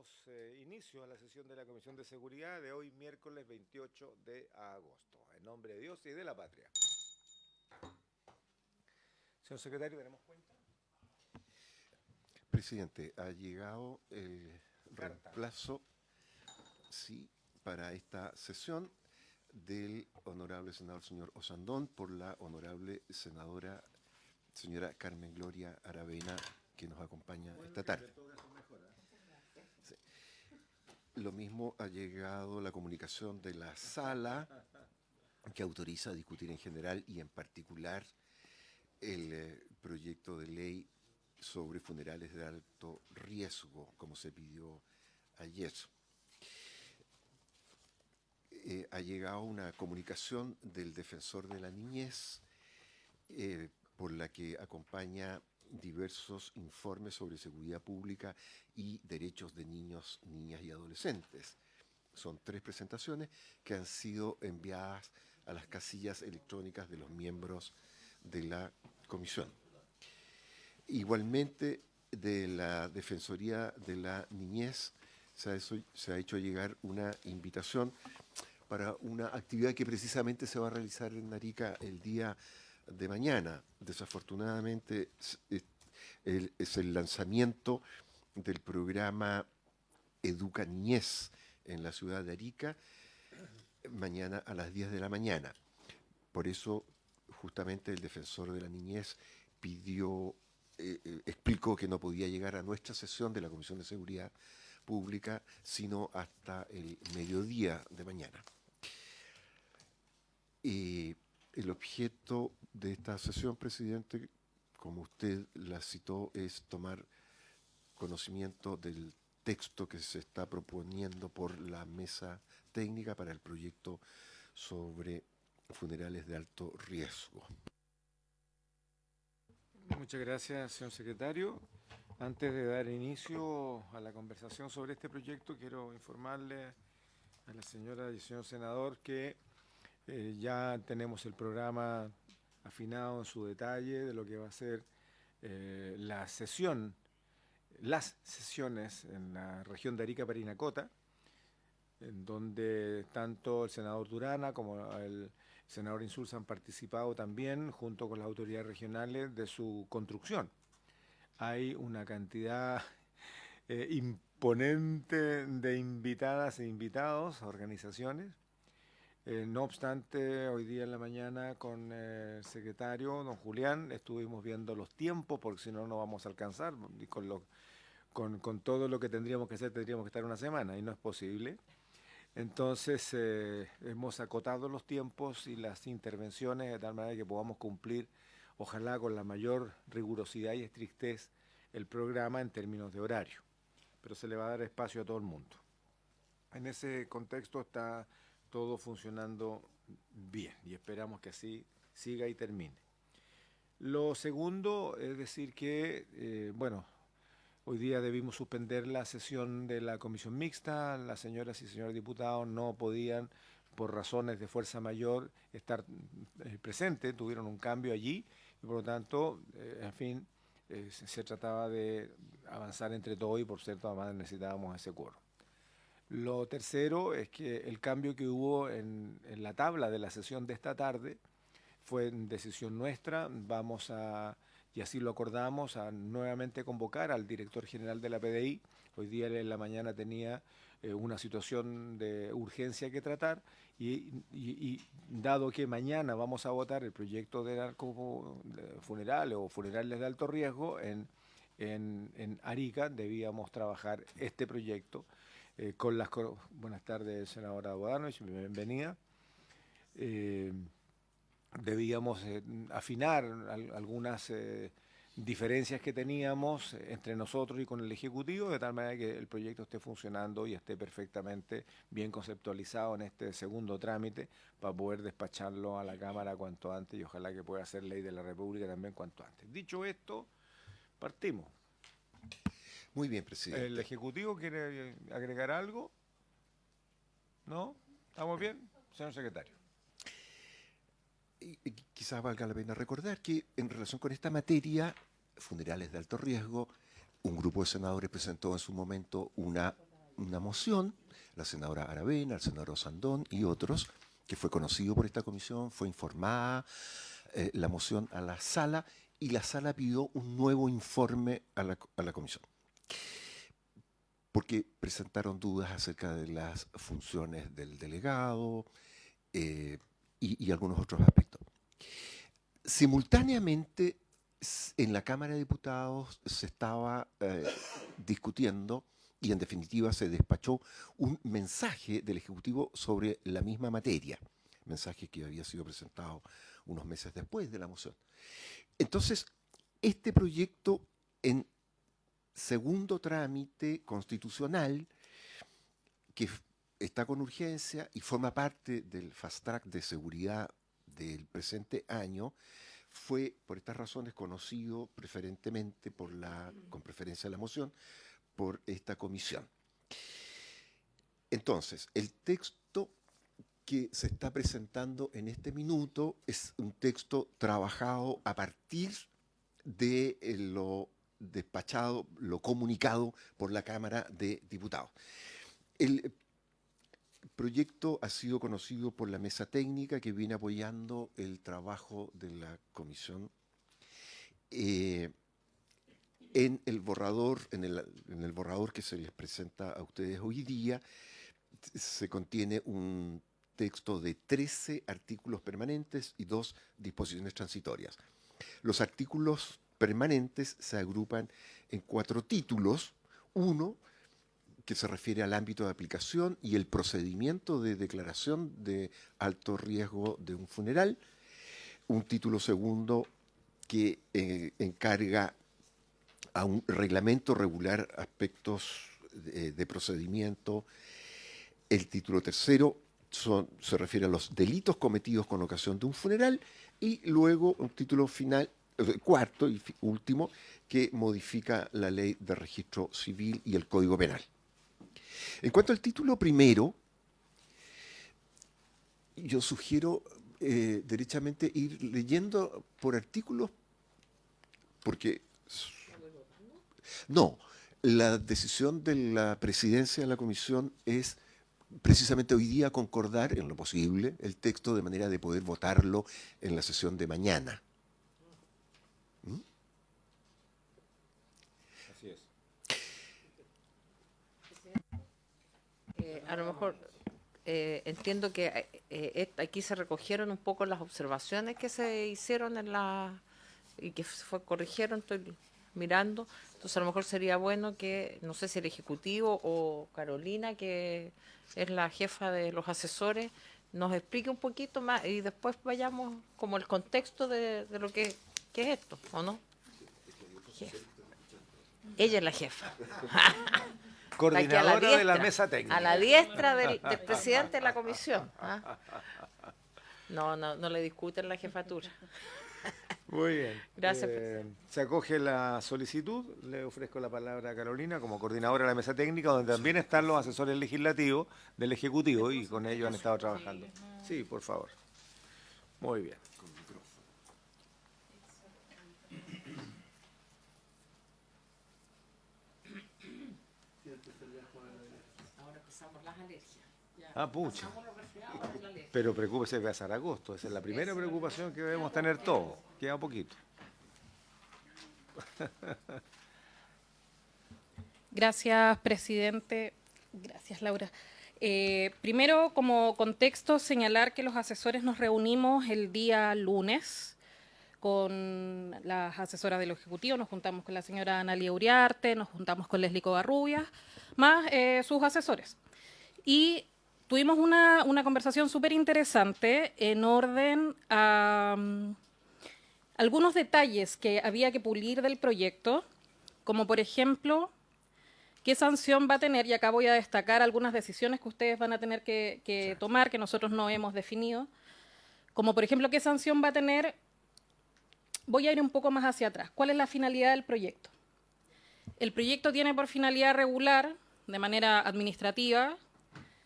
Damos inicio a la sesión de la Comisión de Seguridad de hoy, miércoles 28 de agosto. En nombre de Dios y de la patria. Señor secretario, ¿tenemos cuenta? Presidente, ha llegado el Carta. reemplazo, sí, para esta sesión del honorable senador señor Osandón por la honorable senadora señora Carmen Gloria Aravena, que nos acompaña esta tarde. Sí. Lo mismo ha llegado la comunicación de la sala que autoriza a discutir en general y en particular el proyecto de ley sobre funerales de alto riesgo, como se pidió ayer. Ha llegado una comunicación del defensor de la niñez por la que acompaña diversos informes sobre seguridad pública y derechos de niños, niñas y adolescentes. Son 3 presentaciones que han sido enviadas a las casillas electrónicas de los miembros de la comisión. Igualmente, de la Defensoría de la Niñez se ha hecho llegar una invitación para una actividad que precisamente se va a realizar en Arica el día de mañana. Desafortunadamente es el lanzamiento del programa Educa Niñez en la ciudad de Arica, mañana a las 10 de la mañana. Por eso, justamente, el defensor de la niñez explicó que no podía llegar a nuestra sesión de la Comisión de Seguridad Pública, sino hasta el mediodía de mañana. El objeto de esta sesión, presidente, como usted la citó, es tomar conocimiento del texto que se está proponiendo por la mesa técnica para el proyecto sobre funerales de alto riesgo. Muchas gracias, señor secretario. Antes de dar inicio a la conversación sobre este proyecto, quiero informarle a la señora y señor senador que ya tenemos el programa afinado en su detalle de lo que va a ser las sesiones en la región de Arica Parinacota, en donde tanto el senador Durana como el senador Insulza han participado también, junto con las autoridades regionales, de su construcción. Hay una cantidad imponente de invitadas e invitados, organizaciones. No obstante, hoy día en la mañana con el secretario, don Julián, estuvimos viendo los tiempos, porque si no, no vamos a alcanzar. Y con todo lo que tendríamos que hacer, tendríamos que estar una semana, y no es posible. Entonces, hemos acotado los tiempos y las intervenciones de tal manera que podamos cumplir, ojalá con la mayor rigurosidad y estrictez, el programa en términos de horario. Pero se le va a dar espacio a todo el mundo. En ese contexto está todo funcionando bien y esperamos que así siga y termine. Lo segundo es decir que, hoy día debimos suspender la sesión de la comisión mixta. Las señoras y señores diputados no podían, por razones de fuerza mayor, estar presentes, tuvieron un cambio allí y por lo tanto, se trataba de avanzar entre todos y por cierto además necesitábamos ese quórum. Lo tercero es que el cambio que hubo en la tabla de la sesión de esta tarde fue decisión nuestra. Vamos a, y así lo acordamos, a nuevamente convocar al director general de la PDI. Hoy día en la mañana tenía una situación de urgencia que tratar y dado que mañana vamos a votar el proyecto de funerales o funerales de alto riesgo en Arica, debíamos trabajar este proyecto con las... Buenas tardes, senadora Bodanovich, bienvenida. Debíamos afinar algunas diferencias que teníamos entre nosotros y con el Ejecutivo, de tal manera que el proyecto esté funcionando y esté perfectamente bien conceptualizado en este segundo trámite para poder despacharlo a la Cámara cuanto antes y ojalá que pueda ser ley de la República también cuanto antes. Dicho esto, partimos. Muy bien, presidente. ¿El Ejecutivo quiere agregar algo? ¿No? ¿Estamos bien? Señor secretario. Quizás valga la pena recordar que en relación con esta materia, funerales de alto riesgo, un grupo de senadores presentó en su momento una una moción, la senadora Aravena, el senador Osandón y otros, que fue conocido por esta comisión, fue informada la moción a la sala y la sala pidió un nuevo informe a la comisión, porque presentaron dudas acerca de las funciones del delegado y algunos otros aspectos. Simultáneamente, en la Cámara de Diputados se estaba discutiendo y en definitiva se despachó un mensaje del Ejecutivo sobre la misma materia, mensaje que había sido presentado unos meses después de la moción. Entonces, este proyecto en segundo trámite constitucional, que está con urgencia y forma parte del fast track de seguridad del presente año, fue por estas razones conocido preferentemente con preferencia a la moción, por esta comisión. Entonces, el texto que se está presentando en este minuto es un texto trabajado a partir de lo despachado, lo comunicado por la Cámara de Diputados. El proyecto ha sido conocido por la mesa técnica que viene apoyando el trabajo de la comisión. En el borrador que se les presenta a ustedes hoy día, se contiene un texto de 13 artículos permanentes y 2 disposiciones transitorias. Los artículos permanentes se agrupan en 4 títulos. Uno, que se refiere al ámbito de aplicación y el procedimiento de declaración de alto riesgo de un funeral. Un título segundo que encarga a un reglamento regular aspectos de procedimiento. El título tercero se refiere a los delitos cometidos con ocasión de un funeral, y luego un título final, cuarto y último, que modifica la ley de registro civil y el Código Penal. En cuanto al título primero, yo sugiero derechamente ir leyendo por artículos, porque no, la decisión de la presidencia de la comisión es precisamente hoy día concordar en lo posible el texto de manera de poder votarlo en la sesión de mañana. ¿Mm? Así es. A lo mejor entiendo que aquí se recogieron un poco las observaciones que se hicieron y que se corrigieron, estoy mirando. Entonces a lo mejor sería bueno que, no sé si el Ejecutivo o Carolina, que es la jefa de los asesores, nos explique un poquito más y después vayamos como el contexto de lo que es esto, ¿o no? Ella es la jefa. Coordinadora de la mesa técnica. A la diestra del presidente de la comisión. ¿Ah? No le discuten la jefatura. Muy bien. Gracias. Se acoge la solicitud. Le ofrezco la palabra a Carolina como coordinadora de la mesa técnica, donde también están los asesores legislativos del Ejecutivo y con ellos han estado trabajando. Sí, por favor. Muy bien. Ahora empezamos las alergias. Ah, pucha. Pero preocúpese de pasar agosto. Esa es la primera preocupación que debemos tener todos. Queda poquito. Gracias, presidente. Gracias, Laura. Primero, como contexto, señalar que los asesores nos reunimos el día lunes con las asesoras del Ejecutivo, nos juntamos con la señora Analia Uriarte, nos juntamos con Leslie Covarrubias, más sus asesores. Y tuvimos una conversación súper interesante en orden a algunos detalles que había que pulir del proyecto, como por ejemplo, qué sanción va a tener, y acá voy a destacar algunas decisiones que ustedes van a tener que tomar, que nosotros no hemos definido, como por ejemplo, qué sanción va a tener. Voy a ir un poco más hacia atrás. ¿Cuál es la finalidad del proyecto? El proyecto tiene por finalidad regular, de manera administrativa,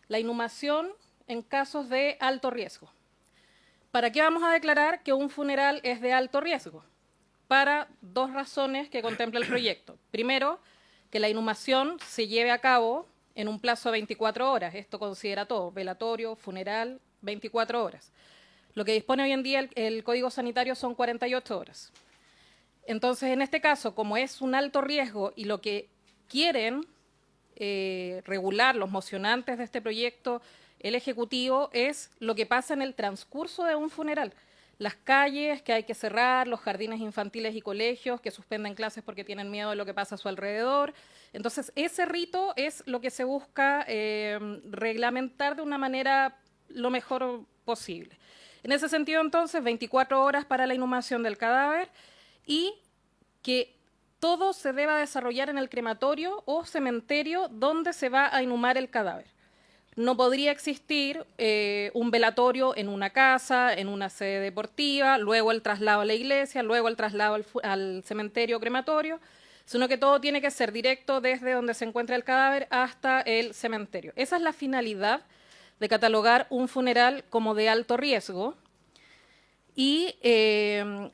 la inhumación en casos de alto riesgo. ¿Para qué vamos a declarar que un funeral es de alto riesgo? Para 2 razones que contempla el proyecto. Primero, que la inhumación se lleve a cabo en un plazo de 24 horas. Esto considera todo, velatorio, funeral, 24 horas. Lo que dispone hoy en día el Código Sanitario son 48 horas. Entonces, en este caso, como es un alto riesgo y lo que quieren regular los mocionantes de este proyecto, el Ejecutivo, es lo que pasa en el transcurso de un funeral. Las calles que hay que cerrar, los jardines infantiles y colegios que suspenden clases porque tienen miedo de lo que pasa a su alrededor. Entonces, ese rito es lo que se busca reglamentar de una manera lo mejor posible. En ese sentido, entonces, 24 horas para la inhumación del cadáver y que todo se deba desarrollar en el crematorio o cementerio donde se va a inhumar el cadáver. No podría existir un velatorio en una casa, en una sede deportiva, luego el traslado a la iglesia, luego el traslado al cementerio crematorio, sino que todo tiene que ser directo desde donde se encuentra el cadáver hasta el cementerio. Esa es la finalidad de catalogar un funeral como de alto riesgo. Y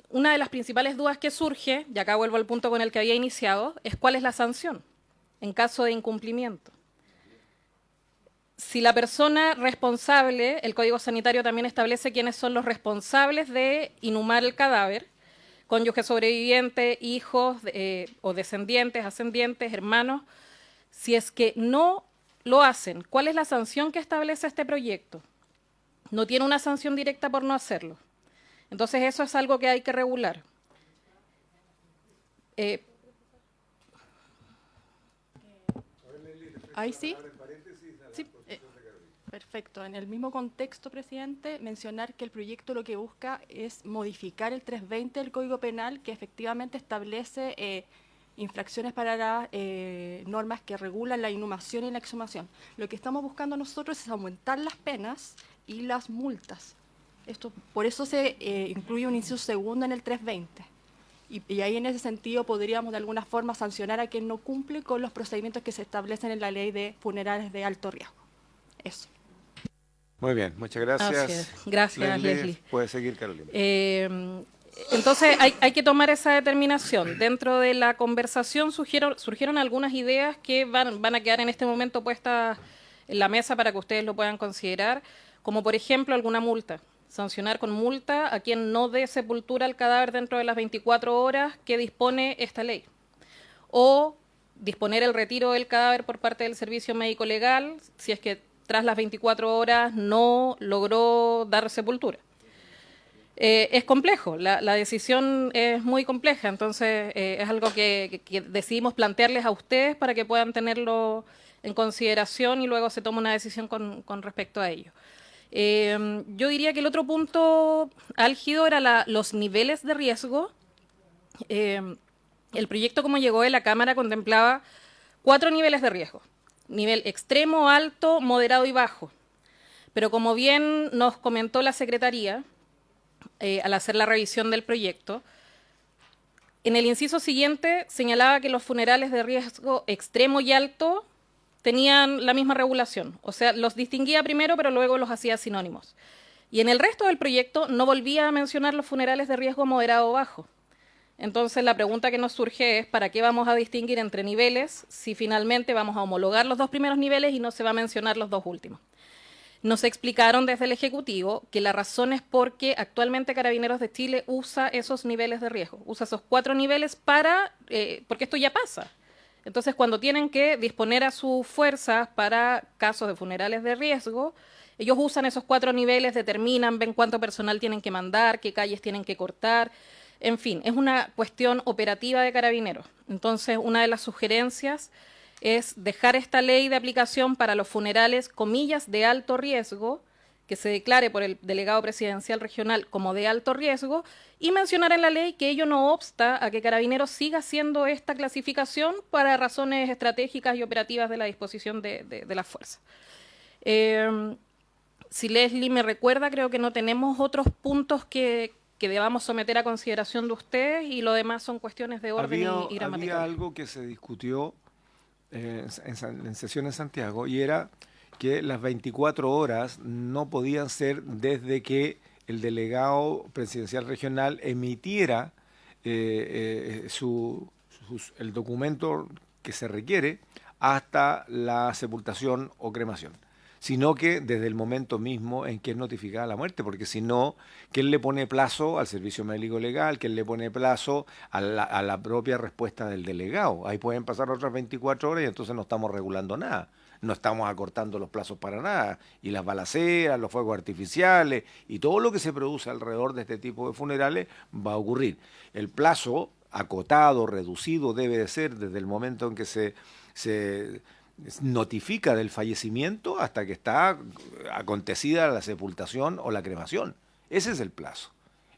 una de las principales dudas que surge, y acá vuelvo al punto con el que había iniciado, es cuál es la sanción en caso de incumplimiento. Si la persona responsable, el Código Sanitario también establece quiénes son los responsables de inhumar el cadáver, cónyuge sobreviviente, hijos o descendientes, ascendientes, hermanos. Si es que no lo hacen, ¿cuál es la sanción que establece este proyecto? No tiene una sanción directa por no hacerlo. Entonces, eso es algo que hay que regular. Ahí sí. Sí, perfecto. En el mismo contexto, presidente, mencionar que el proyecto lo que busca es modificar el 320 del Código Penal, que efectivamente establece infracciones para las normas que regulan la inhumación y la exhumación. Lo que estamos buscando nosotros es aumentar las penas y las multas. Por eso se incluye un inciso segundo en el 320. Y ahí en ese sentido podríamos de alguna forma sancionar a quien no cumple con los procedimientos que se establecen en la ley de funerales de alto riesgo. Eso. Muy bien, muchas gracias. Gracias, Leslie. Puede seguir, Carolina. Entonces hay que tomar esa determinación. Dentro de la conversación surgieron algunas ideas que van a quedar en este momento puestas en la mesa para que ustedes lo puedan considerar, como por ejemplo alguna multa. Sancionar con multa a quien no dé sepultura al cadáver dentro de las 24 horas que dispone esta ley. O disponer el retiro del cadáver por parte del servicio médico legal si es que tras las 24 horas no logró dar sepultura. Es complejo, la decisión es muy compleja, entonces es algo que decidimos plantearles a ustedes para que puedan tenerlo en consideración y luego se toma una decisión con respecto a ello. Yo diría que el otro punto álgido era los niveles de riesgo. El proyecto como llegó de la Cámara contemplaba 4 niveles de riesgo. Nivel extremo, alto, moderado y bajo. Pero como bien nos comentó la Secretaría, al hacer la revisión del proyecto, en el inciso siguiente señalaba que los funerales de riesgo extremo y alto tenían la misma regulación, o sea, los distinguía primero, pero luego los hacía sinónimos. Y en el resto del proyecto no volvía a mencionar los funerales de riesgo moderado o bajo. Entonces, la pregunta que nos surge es, ¿para qué vamos a distinguir entre niveles si finalmente vamos a homologar los 2 primeros niveles y no se va a mencionar los 2 últimos? Nos explicaron desde el Ejecutivo que la razón es porque actualmente Carabineros de Chile usa esos niveles de riesgo, usa esos 4 niveles porque esto ya pasa. Entonces, cuando tienen que disponer a sus fuerzas para casos de funerales de riesgo, ellos usan esos 4 niveles, determinan, ven cuánto personal tienen que mandar, qué calles tienen que cortar, en fin, es una cuestión operativa de Carabineros. Entonces, una de las sugerencias es dejar esta ley de aplicación para los funerales, comillas, de alto riesgo, que se declare por el delegado presidencial regional como de alto riesgo, y mencionar en la ley que ello no obsta a que Carabineros siga haciendo esta clasificación para razones estratégicas y operativas de la disposición de las fuerzas. Si Leslie me recuerda, creo que no tenemos otros puntos que debamos someter a consideración de ustedes y lo demás son cuestiones de orden y gramaticales. Había algo que se discutió en sesión en Santiago y era que las 24 horas no podían ser desde que el delegado presidencial regional emitiera el documento que se requiere hasta la sepultación o cremación, sino que desde el momento mismo en que es notificada la muerte, porque si no, ¿quién le pone plazo al servicio médico legal? ¿Quién le pone plazo a la propia respuesta del delegado? Ahí pueden pasar otras 24 horas y entonces no estamos regulando nada. No estamos acortando los plazos para nada. Y las balaceras, los fuegos artificiales y todo lo que se produce alrededor de este tipo de funerales va a ocurrir. El plazo acotado, reducido, debe de ser desde el momento en que se notifica del fallecimiento hasta que está acontecida la sepultación o la cremación. Ese es el plazo.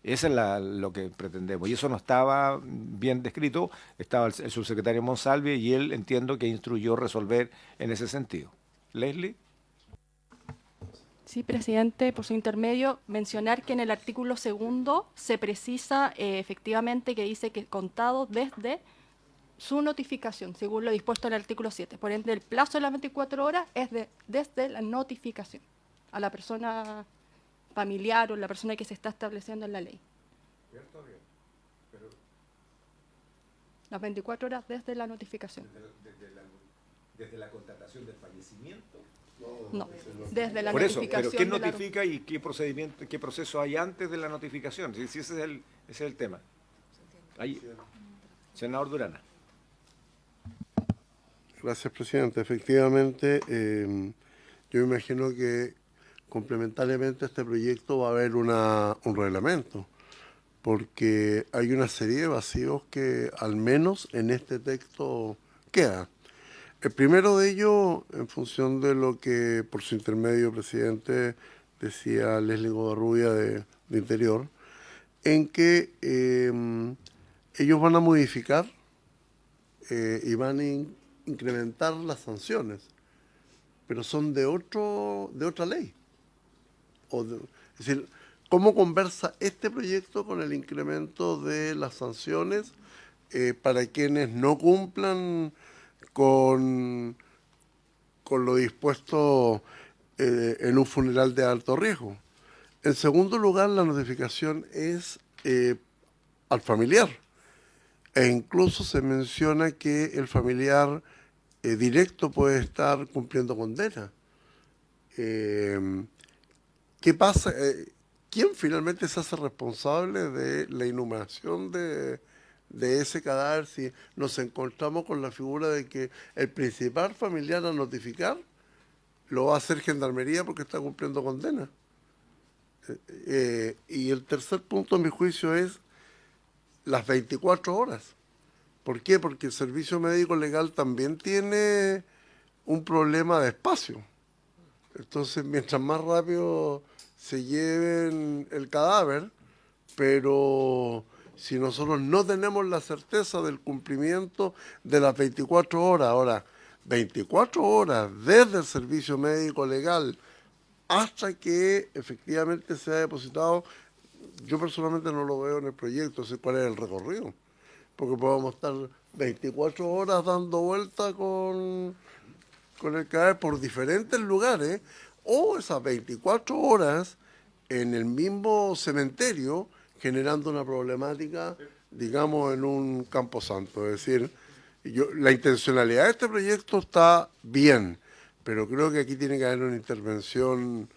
Eso es lo que pretendemos. Y eso no estaba bien descrito. Estaba el subsecretario Monsalve y él entiendo que instruyó resolver en ese sentido. Leslie. Sí, presidente, por su intermedio, mencionar que en el artículo 2 se precisa efectivamente que dice que contado desde su notificación, según lo dispuesto en el artículo 7. Por ende, el plazo de las 24 horas es desde la notificación a la persona familiar o la persona que se está estableciendo en la ley. Las 24 horas desde la notificación. Desde la constatación del fallecimiento. No, desde la Por eso, notificación. pero ¿quién notifica y qué procedimiento, qué proceso hay antes de la notificación? Si ese es el tema. Ahí, senador Durana. Gracias, presidente. Efectivamente, yo imagino que complementariamente a este proyecto va a haber un reglamento, porque hay una serie de vacíos que al menos en este texto queda. El primero de ellos, en función de lo que por su intermedio, presidente, decía Leslie Godarrubia de Interior, en que ellos van a modificar y van a incrementar las sanciones, pero son de otra ley. Es decir, ¿cómo conversa este proyecto con el incremento de las sanciones para quienes no cumplan con lo dispuesto en un funeral de alto riesgo? En segundo lugar, la notificación es al familiar, e incluso se menciona que el familiar directo puede estar cumpliendo condena. ¿Qué pasa? ¿Quién finalmente se hace responsable de la inhumación de ese cadáver si nos encontramos con la figura de que el principal familiar a notificar lo va a hacer Gendarmería porque está cumpliendo condena? Y el tercer punto, a mi juicio, es las 24 horas. ¿Por qué? Porque el servicio médico legal también tiene un problema de espacio. Entonces, mientras más rápido se lleven el cadáver, pero si nosotros no tenemos la certeza del cumplimiento de las 24 horas, ahora, 24 horas desde el servicio médico legal hasta que efectivamente sea depositado, yo personalmente no lo veo en el proyecto, sé cuál es el recorrido, porque podemos estar 24 horas dando vuelta con el cadáver por diferentes lugares, o esas 24 horas en el mismo cementerio generando una problemática, digamos, en un camposanto. Es decir, la intencionalidad de este proyecto está bien, pero creo que aquí tiene que haber una intervención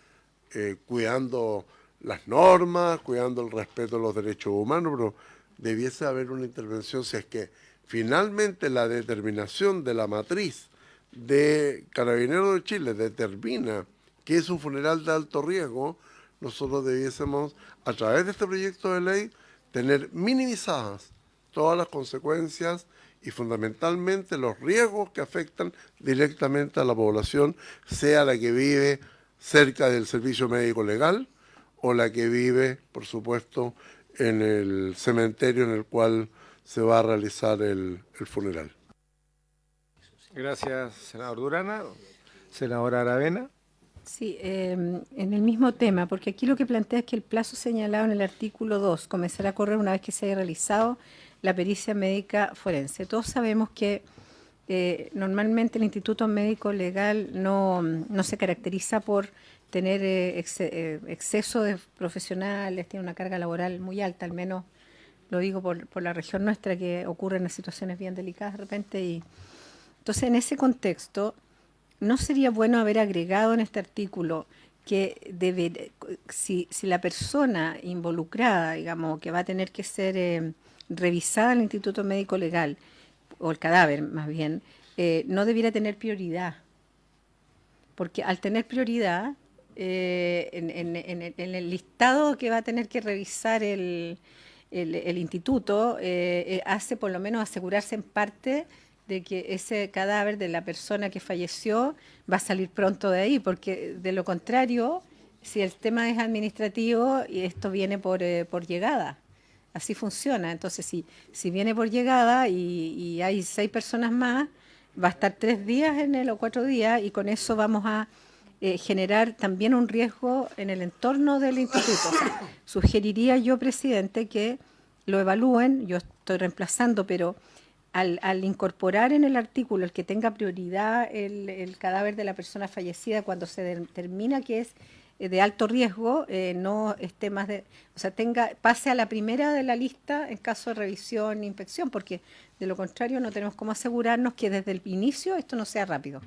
cuidando las normas, cuidando el respeto a los derechos humanos, pero debiese haber una intervención si es que finalmente la determinación de la matriz de Carabineros de Chile determina que es un funeral de alto riesgo, nosotros debiésemos, a través de este proyecto de ley, tener minimizadas todas las consecuencias y fundamentalmente los riesgos que afectan directamente a la población, sea la que vive cerca del servicio médico legal o la que vive, por supuesto, en el cementerio en el cual se va a realizar el funeral. Gracias, senador Durana. Senadora Aravena. Sí, en el mismo tema, porque aquí lo que plantea es que el plazo señalado en el artículo 2 comenzará a correr una vez que se haya realizado la pericia médica forense. Todos sabemos que normalmente el Instituto Médico Legal no se caracteriza por tener exceso de profesionales, tiene una carga laboral muy alta, al menos lo digo por la región nuestra, que ocurren en situaciones bien delicadas de repente Entonces, en ese contexto, ¿no sería bueno haber agregado en este artículo que si la persona involucrada, digamos, que va a tener que ser revisada en el Instituto Médico Legal, o el cadáver más bien, no debiera tener prioridad? Porque al tener prioridad, en el listado que va a tener que revisar el instituto, hace por lo menos asegurarse en parte de que ese cadáver de la persona que falleció va a salir pronto de ahí, porque de lo contrario, si el tema es administrativo, y esto viene por llegada, así funciona. Entonces, si viene por llegada y hay 6 personas más, va a estar 3 días en él o 4 días, y con eso vamos a generar también un riesgo en el entorno del instituto. O sea, sugeriría yo, presidente, que lo evalúen. Yo estoy reemplazando, pero al incorporar en el artículo el que tenga prioridad el cadáver de la persona fallecida cuando se determina que es de alto riesgo, no esté más o sea, pase a la primera de la lista en caso de revisión e inspección, porque de lo contrario no tenemos cómo asegurarnos que desde el inicio esto no sea rápido.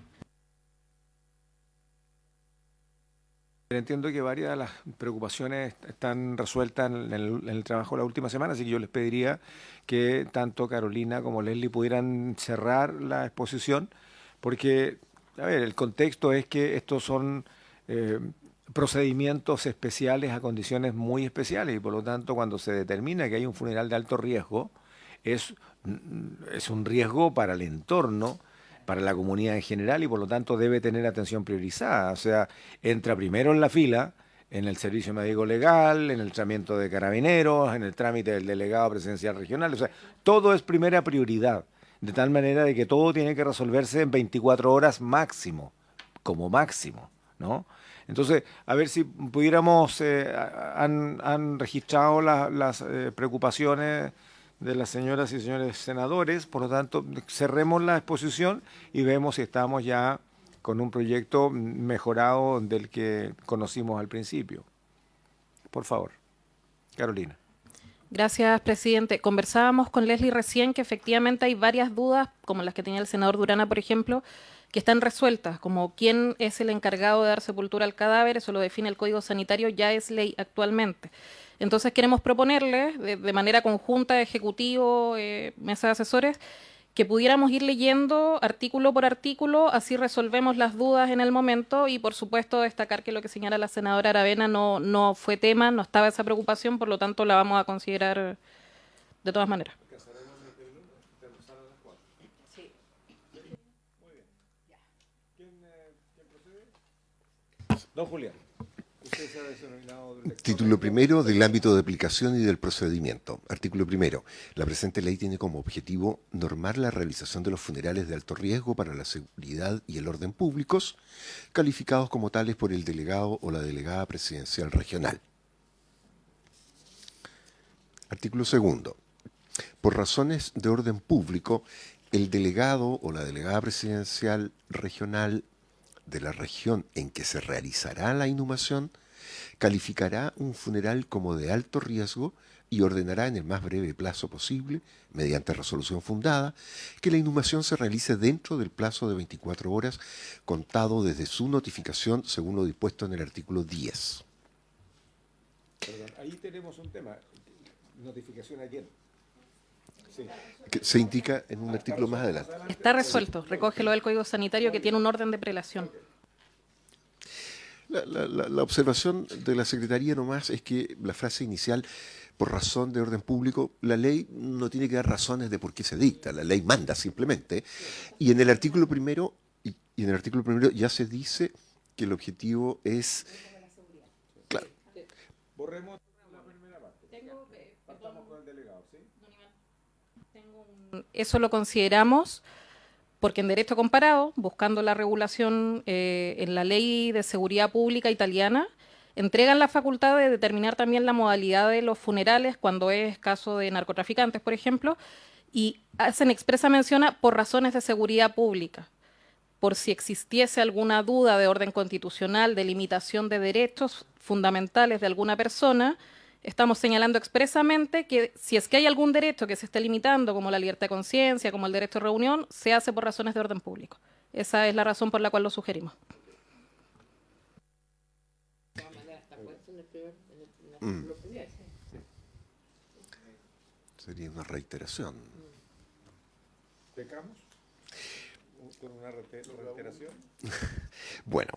Entiendo que varias de las preocupaciones están resueltas en el trabajo de la última semana, así que yo les pediría que tanto Carolina como Leslie pudieran cerrar la exposición, porque, a ver, el contexto es que estos son procedimientos especiales a condiciones muy especiales, y por lo tanto cuando se determina que hay un funeral de alto riesgo, es un riesgo para el entorno, para la comunidad en general, y por lo tanto debe tener atención priorizada. O sea, entra primero en la fila, en el servicio médico legal, en el tratamiento de carabineros, en el trámite del delegado presidencial regional. O sea, todo es primera prioridad, de tal manera de que todo tiene que resolverse en 24 horas máximo, como máximo, ¿no? Entonces, a ver si pudiéramos, han registrado las preocupaciones de las señoras y señores senadores, por lo tanto, cerremos la exposición y vemos si estamos ya con un proyecto mejorado del que conocimos al principio. Por favor, Carolina. Gracias, presidente. Conversábamos con Leslie recién que efectivamente hay varias dudas, como las que tenía el senador Durana, por ejemplo, que están resueltas, como quién es el encargado de dar sepultura al cadáver, eso lo define el Código Sanitario, ya es ley actualmente. Entonces queremos proponerles, de manera conjunta, Ejecutivo, mesa de asesores, que pudiéramos ir leyendo artículo por artículo, así resolvemos las dudas en el momento, y por supuesto destacar que lo que señala la senadora Aravena no fue tema, no estaba esa preocupación, por lo tanto la vamos a considerar de todas maneras. Don Julián, usted se ha designado Título primero del ámbito de aplicación y del procedimiento. Artículo primero. La presente ley tiene como objetivo normar la realización de los funerales de alto riesgo para la seguridad y el orden públicos, calificados como tales por el delegado o la delegada presidencial regional. Artículo segundo. Por razones de orden público, el delegado o la delegada presidencial regional de la región en que se realizará la inhumación calificará un funeral como de alto riesgo y ordenará en el más breve plazo posible, mediante resolución fundada, que la inhumación se realice dentro del plazo de 24 horas contado desde su notificación según lo dispuesto en el artículo 10. Perdón, ahí tenemos un tema. ¿Notificación a quién? Sí. Que se indica en un artículo más adelante. Está resuelto, recoge lo del Código Sanitario que tiene un orden de prelación. La observación de la Secretaría nomás es que la frase inicial, por razón de orden público, la ley no tiene que dar razones de por qué se dicta, la ley manda simplemente. Y en el artículo primero, ya se dice que el objetivo es... Claro. Borremos la primera parte. Partamos con el delegado, ¿sí? Eso lo consideramos porque en derecho comparado, buscando la regulación en la Ley de Seguridad Pública italiana, entregan la facultad de determinar también la modalidad de los funerales cuando es caso de narcotraficantes, por ejemplo, y hacen expresa mención a por razones de seguridad pública, por si existiese alguna duda de orden constitucional, de limitación de derechos fundamentales de alguna persona, estamos señalando expresamente que si es que hay algún derecho que se esté limitando, como la libertad de conciencia, como el derecho de reunión, se hace por razones de orden público. Esa es la razón por la cual lo sugerimos. Sería una reiteración. ¿Pecamos con una reiteración? Bueno,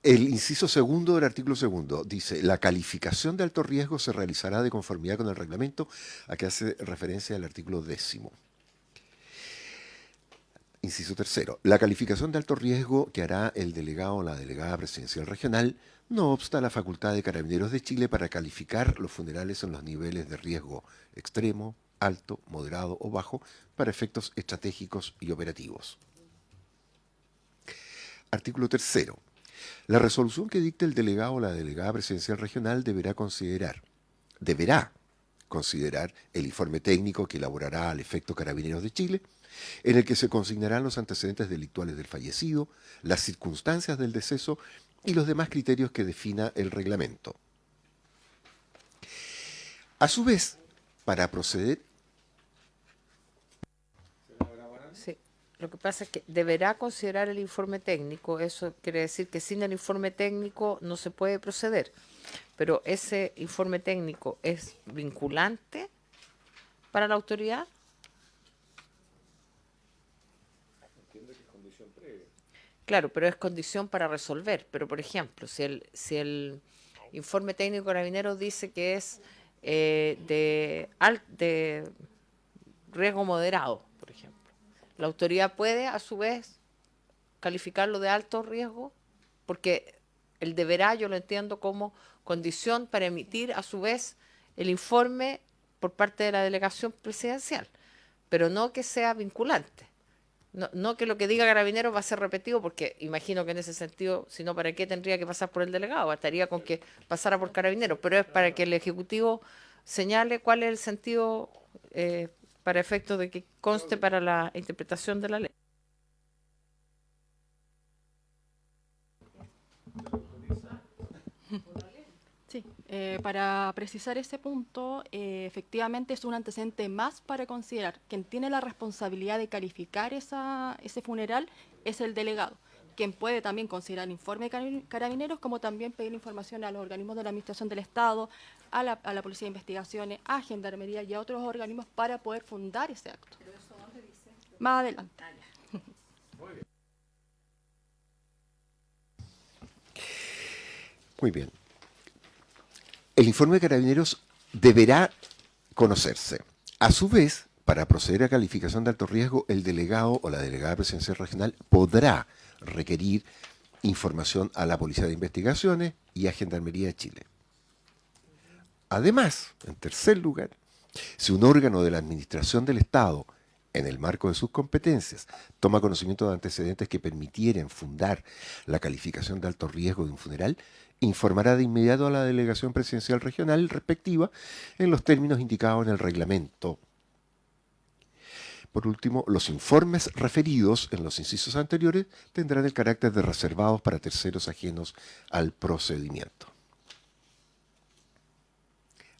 el inciso segundo del artículo segundo dice: la calificación de alto riesgo se realizará de conformidad con el reglamento a que hace referencia el artículo 10º. Inciso tercero: la calificación de alto riesgo que hará el delegado o la delegada presidencial regional no obsta a la facultad de Carabineros de Chile para calificar los funerales en los niveles de riesgo extremo, alto, moderado o bajo para efectos estratégicos y operativos. Artículo tercero: la resolución que dicte el delegado o la delegada presidencial regional deberá considerar el informe técnico que elaborará al efecto Carabineros de Chile, en el que se consignarán los antecedentes delictuales del fallecido, las circunstancias del deceso y los demás criterios que defina el reglamento. A su vez, para proceder... Sí. Lo que pasa es que deberá considerar el informe técnico. Eso quiere decir que sin el informe técnico no se puede proceder. Pero ese informe técnico es vinculante para la autoridad. Claro, pero es condición para resolver. Pero, por ejemplo, si el informe técnico de Carabineros dice que es de riesgo moderado, por ejemplo, la autoridad puede, a su vez, calificarlo de alto riesgo, porque el deberá yo lo entiendo como condición para emitir, a su vez, el informe por parte de la delegación presidencial, pero no que sea vinculante. No que lo que diga Carabineros va a ser repetido, porque imagino que en ese sentido, si no, ¿para qué tendría que pasar por el delegado? Bastaría con que pasara por Carabineros, pero es para que el Ejecutivo señale cuál es el sentido para efectos de que conste para la interpretación de la ley. Sí, para precisar ese punto, efectivamente es un antecedente más para considerar. Quien tiene la responsabilidad de calificar ese funeral es el delegado, quien puede también considerar el informe de Carabineros, como también pedir información a los organismos de la Administración del Estado, a la Policía de Investigaciones, a Gendarmería y a otros organismos para poder fundar ese acto. ¿Pero eso dónde dice? Más adelante. Muy bien. El informe de Carabineros deberá conocerse. A su vez, para proceder a calificación de alto riesgo, el delegado o la delegada presidencial regional podrá requerir información a la Policía de Investigaciones y a Gendarmería de Chile. Además, en tercer lugar, si un órgano de la Administración del Estado, en el marco de sus competencias, toma conocimiento de antecedentes que permitieran fundar la calificación de alto riesgo de un funeral, informará de inmediato a la delegación presidencial regional respectiva en los términos indicados en el reglamento. Por último, los informes referidos en los incisos anteriores tendrán el carácter de reservados para terceros ajenos al procedimiento.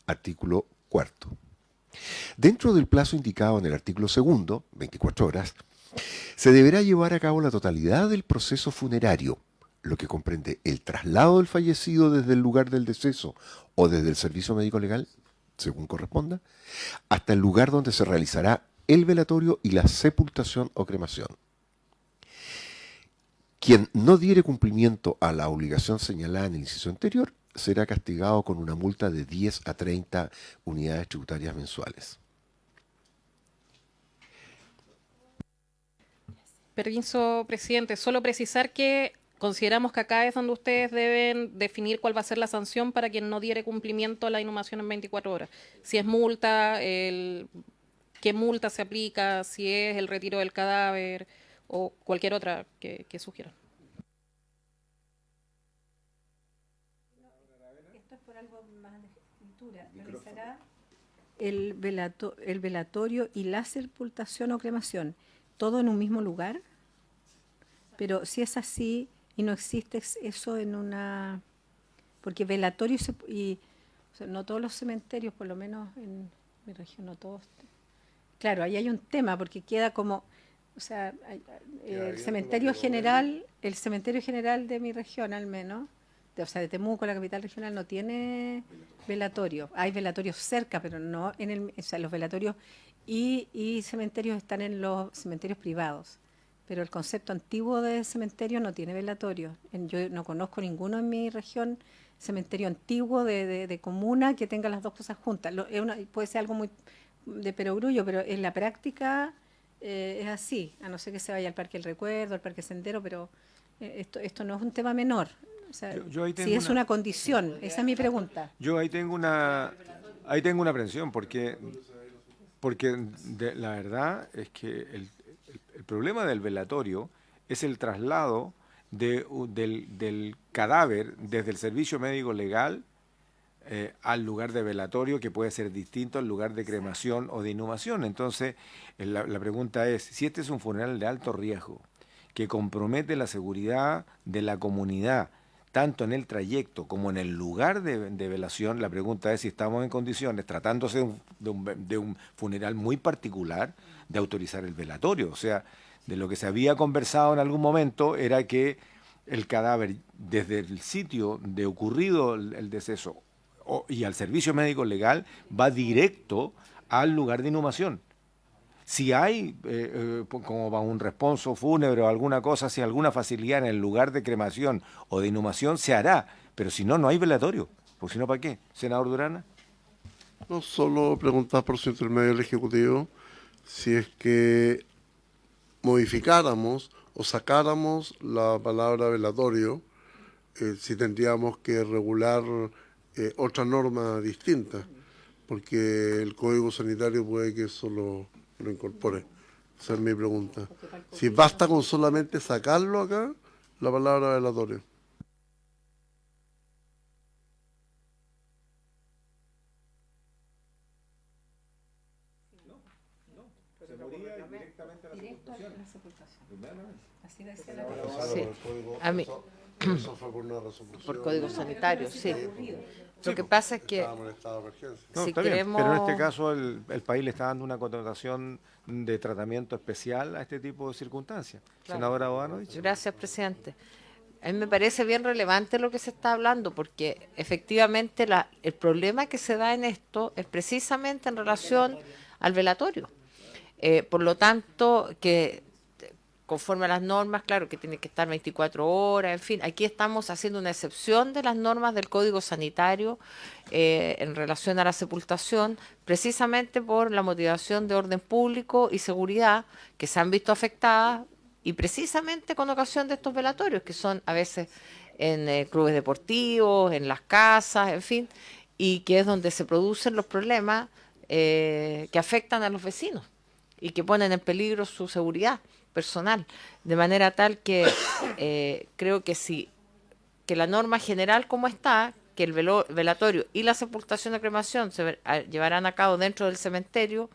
Artículo 4. Dentro del plazo indicado en el artículo 2, 24 horas, se deberá llevar a cabo la totalidad del proceso funerario, lo que comprende el traslado del fallecido desde el lugar del deceso o desde el servicio médico legal, según corresponda, hasta el lugar donde se realizará el velatorio y la sepultación o cremación. Quien no diere cumplimiento a la obligación señalada en el inciso anterior será castigado con una multa de 10 a 30 unidades tributarias mensuales. Permiso, presidente. Solo precisar que consideramos que acá es donde ustedes deben definir cuál va a ser la sanción para quien no diere cumplimiento a la inhumación en 24 horas. Si es multa, qué multa se aplica, si es el retiro del cadáver o cualquier otra que sugieran. Esto es por algo más de escritura. Realizará el velatorio y la sepultación o cremación, todo en un mismo lugar. Pero si es así y no existe eso en una... Porque velatorio y O sea, no todos los cementerios, por lo menos en mi región, no todos. Claro, ahí hay un tema, porque queda como, o sea, el cementerio general de mi región al menos, o sea, de Temuco, la capital regional, no tiene velatorio. Hay velatorios cerca, pero no en el, o sea, los velatorios y cementerios están en los cementerios privados. Pero el concepto antiguo de cementerio no tiene velatorio. Yo no conozco ninguno en mi región cementerio antiguo de comuna que tenga las dos cosas juntas. Puede ser algo muy de perogrullo, pero en la práctica es así, a no ser que se vaya al Parque del Recuerdo, al Parque Sendero, pero esto no es un tema menor. O sea, si es una condición, esa es mi pregunta. Yo ahí tengo una aprensión, porque la verdad es que el problema del velatorio es el traslado del cadáver desde el servicio médico legal al lugar de velatorio, que puede ser distinto al lugar de cremación o de inhumación. Entonces, la pregunta es, si este es un funeral de alto riesgo, que compromete la seguridad de la comunidad, tanto en el trayecto como en el lugar de velación, la pregunta es si estamos en condiciones, tratándose de un funeral muy particular, de autorizar el velatorio. O sea, de lo que se había conversado en algún momento era que el cadáver, desde el sitio de ocurrido el deceso y al servicio médico legal, va directo al lugar de inhumación. Si hay, como va un responso fúnebre o alguna cosa, si hay alguna facilidad en el lugar de cremación o de inhumación, se hará. Pero si no, no hay velatorio. Porque si no, ¿para qué? Senador Durana. No solo preguntar por su intermedio del Ejecutivo si es que modificáramos o sacáramos la palabra velatorio, si tendríamos que regular otra norma distinta, porque el Código Sanitario puede que eso lo incorpore. Esa es mi pregunta. Si basta con solamente sacarlo acá, la palabra velatorio. Sí. A mí, por código sanitario, sí. Lo que pasa es que No, si está bien, queremos... pero en este caso el país le está dando una connotación de tratamiento especial a este tipo de circunstancias. Claro. Senadora Bodanovich. Gracias, presidente. A mí me parece bien relevante lo que se está hablando, porque efectivamente el problema que se da en esto es precisamente en relación al velatorio. Por lo tanto, que conforme a las normas, claro, que tiene que estar 24 horas, en fin, aquí estamos haciendo una excepción de las normas del Código Sanitario en relación a la sepultación, precisamente por la motivación de orden público y seguridad que se han visto afectadas, y precisamente con ocasión de estos velatorios, que son a veces en clubes deportivos, en las casas, en fin, y que es donde se producen los problemas que afectan a los vecinos y que ponen en peligro su seguridad personal, de manera tal que creo que que la norma general como está, que el velatorio y la sepultación de cremación se llevarán a cabo dentro del cementerio,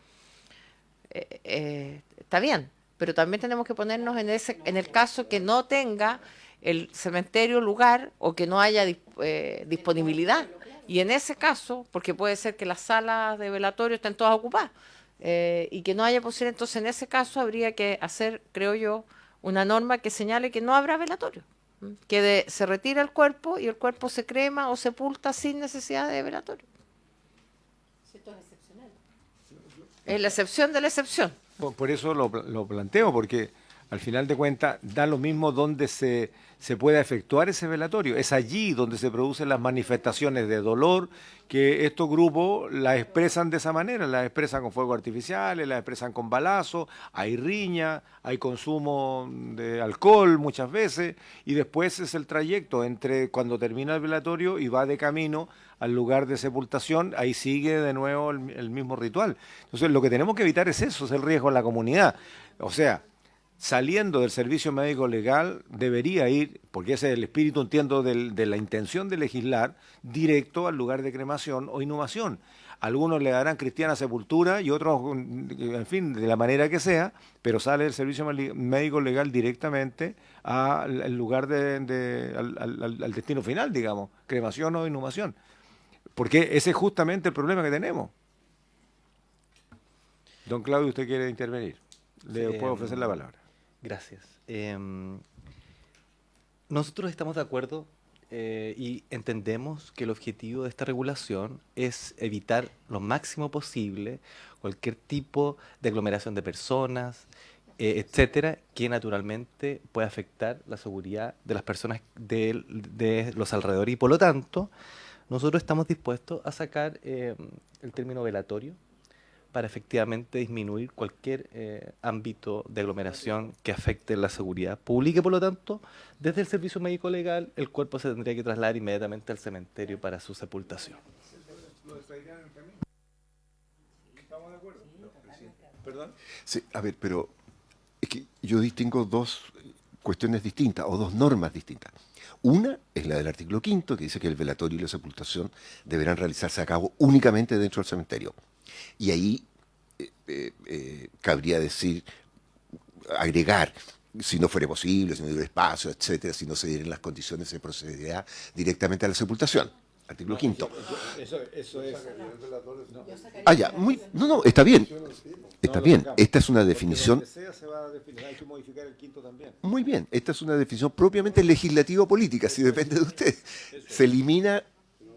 está bien, pero también tenemos que ponernos en el caso que no tenga el cementerio lugar o que no haya disponibilidad. Y en ese caso, porque puede ser que las salas de velatorio estén todas ocupadas, y que no haya posibilidad, entonces en ese caso habría que hacer, creo yo, una norma que señale que no habrá velatorio, que se retira el cuerpo y el cuerpo se crema o sepulta sin necesidad de velatorio. Es la excepción de la excepción. Por eso lo planteo, porque al final de cuentas da lo mismo donde se pueda efectuar ese velatorio. Es allí donde se producen las manifestaciones de dolor, que estos grupos las expresan de esa manera, las expresan con fuegos artificiales, las expresan con balazos, hay riña, hay consumo de alcohol muchas veces, y después es el trayecto entre cuando termina el velatorio y va de camino al lugar de sepultación, ahí sigue de nuevo el mismo ritual. Entonces lo que tenemos que evitar es eso, es el riesgo en la comunidad. O sea, saliendo del servicio médico legal, debería ir, porque ese es el espíritu, entiendo, de la intención de legislar, directo al lugar de cremación o inhumación. Algunos le darán cristiana sepultura y otros, en fin, de la manera que sea, pero sale del servicio médico legal directamente al lugar al destino final, digamos, cremación o inhumación. Porque ese es justamente el problema que tenemos. Don Claudio, usted quiere intervenir. Le puedo ofrecer la palabra. Gracias. Nosotros estamos de acuerdo y entendemos que el objetivo de esta regulación es evitar lo máximo posible cualquier tipo de aglomeración de personas, etcétera, que naturalmente puede afectar la seguridad de las personas de los alrededores. Y por lo tanto, nosotros estamos dispuestos a sacar el término velatorio para efectivamente disminuir cualquier ámbito de aglomeración que afecte la seguridad pública y, por lo tanto, desde el servicio médico legal, el cuerpo se tendría que trasladar inmediatamente al cementerio para su sepultación. ¿Estamos de acuerdo? ¿Perdón? Sí, a ver, pero es que yo distingo dos cuestiones distintas o dos normas distintas. Una es la del artículo 5, que dice que el velatorio y la sepultación deberán realizarse a cabo únicamente dentro del cementerio. Y ahí cabría decir, agregar, si no fuera posible, si no hubiera espacio, etcétera, si no se dieran las condiciones, se procederá directamente a la sepultación. Artículo 5. Eso es. Ah, ya, no, está bien. Está bien. Esta es una definición. Donde sea se va a definir. Hay que modificar el 5 también. Muy bien. Esta es una definición propiamente legislativo-política, si depende de usted. Se elimina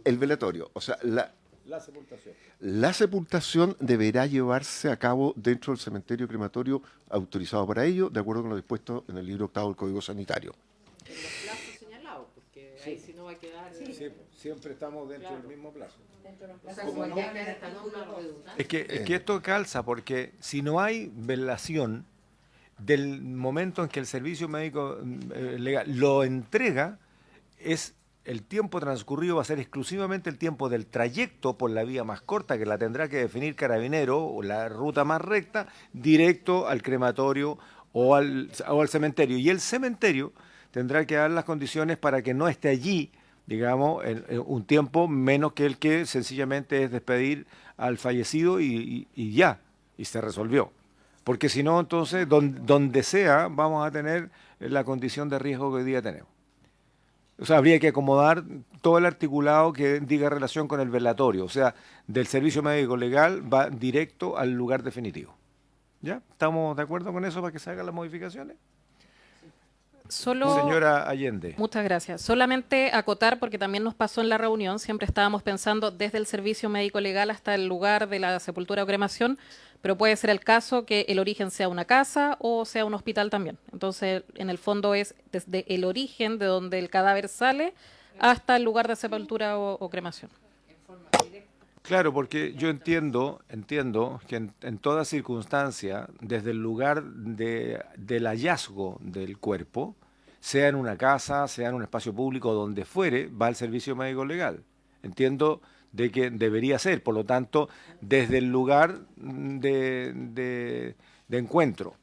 el velatorio. O sea, La sepultación. la sepultación deberá llevarse a cabo dentro del cementerio crematorio autorizado para ello, de acuerdo con lo dispuesto en el libro 8 del Código Sanitario. En los plazos señalados, porque ahí si no va a quedar... Sí, siempre estamos dentro del mismo plazo. O sea, como ya queda esta norma redundante. Es que esto calza, porque si no hay velación del momento en que el servicio médico legal lo entrega, es el tiempo transcurrido va a ser exclusivamente el tiempo del trayecto por la vía más corta, que la tendrá que definir Carabinero, o la ruta más recta, directo al crematorio o al cementerio. Y el cementerio tendrá que dar las condiciones para que no esté allí, digamos, en un tiempo menos que el que sencillamente es despedir al fallecido y ya, y se resolvió. Porque si no, entonces, donde sea, vamos a tener la condición de riesgo que hoy día tenemos. O sea, habría que acomodar todo el articulado que diga relación con el velatorio. O sea, del servicio médico legal va directo al lugar definitivo. ¿Ya? ¿Estamos de acuerdo con eso para que se hagan las modificaciones? Solo, Señora Allende. muchas gracias. Solamente acotar, porque también nos pasó en la reunión, siempre estábamos pensando desde el servicio médico legal hasta el lugar de la sepultura o cremación, pero puede ser el caso que el origen sea una casa o sea un hospital también. Entonces, en el fondo es desde el origen de donde el cadáver sale hasta el lugar de sepultura o cremación. Claro, porque yo entiendo que en toda circunstancia, desde el lugar del hallazgo del cuerpo, sea en una casa, sea en un espacio público, donde fuere, va el servicio médico legal. Entiendo de que debería ser, por lo tanto, desde el lugar de encuentro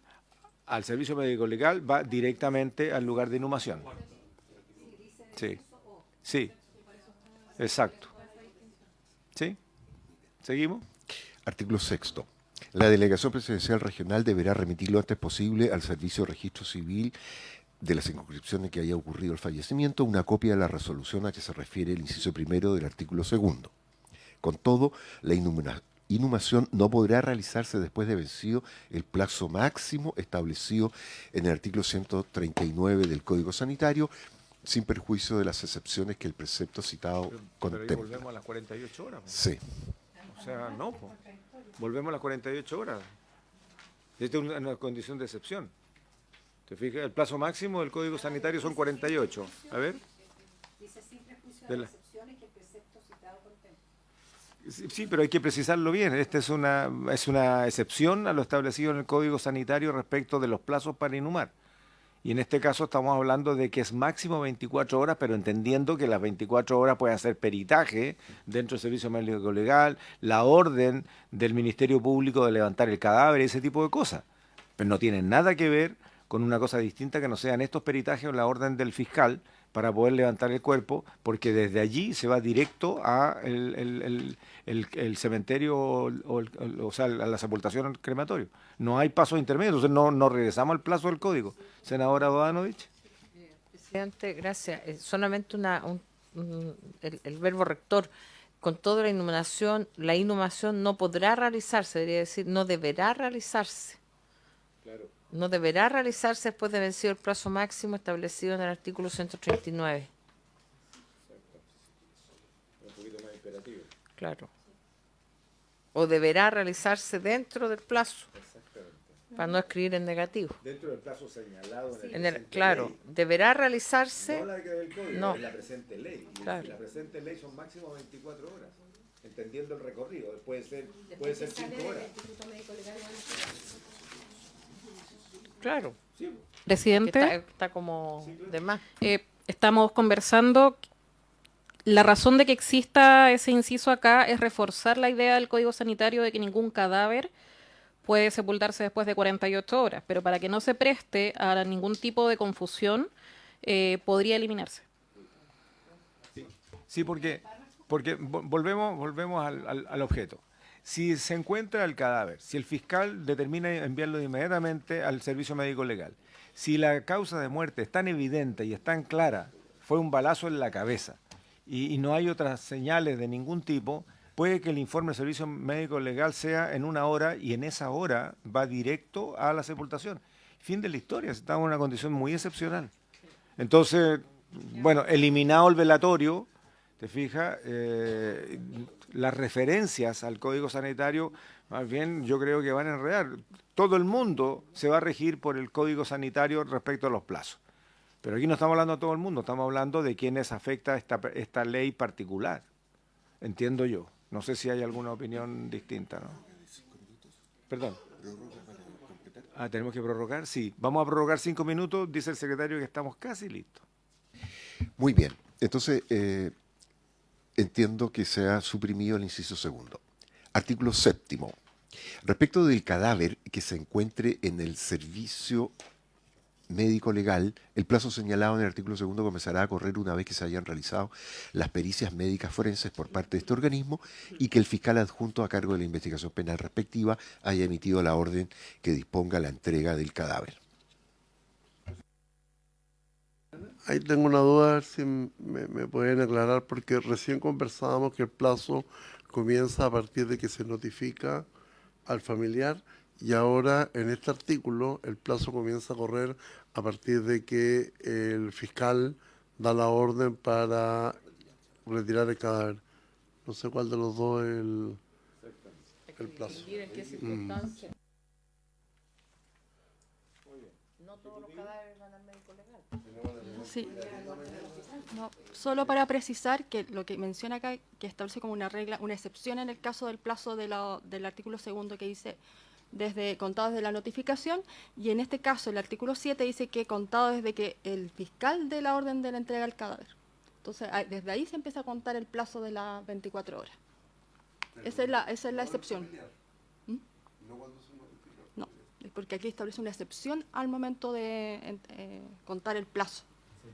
al servicio médico legal va directamente al lugar de inhumación. Sí, sí, exacto. ¿Sí? ¿Seguimos? Artículo 6. La Delegación Presidencial Regional deberá remitir lo antes posible al Servicio de Registro Civil de la circunscripción en que haya ocurrido el fallecimiento una copia de la resolución a que se refiere el inciso primero del artículo 2. Con todo, la inhumación no podrá realizarse después de vencido el plazo máximo establecido en el artículo 139 del Código Sanitario, sin perjuicio de las excepciones que el precepto citado contempla. Pero ahí volvemos a las 48 horas. Sí. O sea, no, po. Volvemos a las 48 horas. Esta es una condición de excepción. ¿Te fijas? El plazo máximo del Código Sanitario son 48. A ver. Dice sin prejuicio de las excepciones que el precepto citado contempla. Sí, pero hay que precisarlo bien. Esta es una excepción a lo establecido en el Código Sanitario respecto de los plazos para inhumar. Y en este caso estamos hablando de que es máximo 24 horas, pero entendiendo que las 24 horas pueden hacer peritaje dentro del servicio médico legal, la orden del Ministerio Público de levantar el cadáver, ese tipo de cosas. Pero no tienen nada que ver con una cosa distinta que no sean estos peritajes o la orden del fiscal para poder levantar el cuerpo, porque desde allí se va directo a el cementerio o sea, a la sepultación al crematorio. No hay pasos intermedios, entonces no regresamos al plazo del código. Senadora Bodanovich. Presidente, gracias. Solamente el verbo rector. con toda la inhumación no podrá realizarse, debería decir, no deberá realizarse. No deberá realizarse después de vencido el plazo máximo establecido en el artículo 139. Un poquito más imperativo. Claro. O deberá realizarse dentro del plazo, para no escribir en negativo. Dentro del plazo señalado en el presente Claro, ley. deberá realizarse. No la que del código, No. es la presente ley. Y Claro. la presente ley son máximo 24 horas, entendiendo el recorrido. Puede ser 5 horas. Claro. Sí. Presidente, Está como de más. estamos conversando. La razón de que exista ese inciso acá es reforzar la idea del Código Sanitario de que ningún cadáver puede sepultarse después de 48 horas, pero para que no se preste a ningún tipo de confusión, podría eliminarse. Sí, porque volvemos al objeto. Si se encuentra el cadáver, si el fiscal determina enviarlo inmediatamente al servicio médico legal, si la causa de muerte es tan evidente y es tan clara, fue un balazo en la cabeza, y no hay otras señales de ningún tipo, puede que el informe del servicio médico legal sea en 1 hora y en esa hora va directo a la sepultación. Fin de la historia, estamos en una condición muy excepcional. Entonces, bueno, eliminado el velatorio, te fijas, las referencias al Código Sanitario, más bien yo creo que van a enredar. Todo el mundo se va a regir por el Código Sanitario respecto a los plazos. Pero aquí no estamos hablando de todo el mundo, estamos hablando de quienes afecta esta ley particular, entiendo yo. No sé si hay alguna opinión distinta, ¿no? Perdón. ¿Tenemos que prorrogar? Sí. Vamos a prorrogar 5 minutos, dice el secretario que estamos casi listos. Muy bien. Entonces, entiendo que se ha suprimido el inciso segundo. Artículo 7º. Respecto del cadáver que se encuentre en el servicio médico legal, el plazo señalado en el artículo 2 comenzará a correr una vez que se hayan realizado las pericias médicas forenses por parte de este organismo y que el fiscal adjunto a cargo de la investigación penal respectiva haya emitido la orden que disponga la entrega del cadáver. Ahí tengo una duda, a ver si me pueden aclarar, porque recién conversábamos que el plazo comienza a partir de que se notifica al familiar y ahora en este artículo el plazo comienza a correr a partir de que el fiscal da la orden para retirar el cadáver. No sé cuál de los dos es el plazo. ¿En qué circunstancias? No todos los cadáveres van al médico legal. Sí. No, solo para precisar que lo que menciona acá, que establece como una regla, una excepción en el caso del plazo del artículo 2 que dice contado desde la notificación, y en este caso el artículo 7 dice que contado desde que el fiscal dé la orden de la entrega del cadáver. Entonces, desde ahí se empieza a contar el plazo de las 24 horas. Esa es la excepción. No, porque aquí establece una excepción al momento de contar el plazo.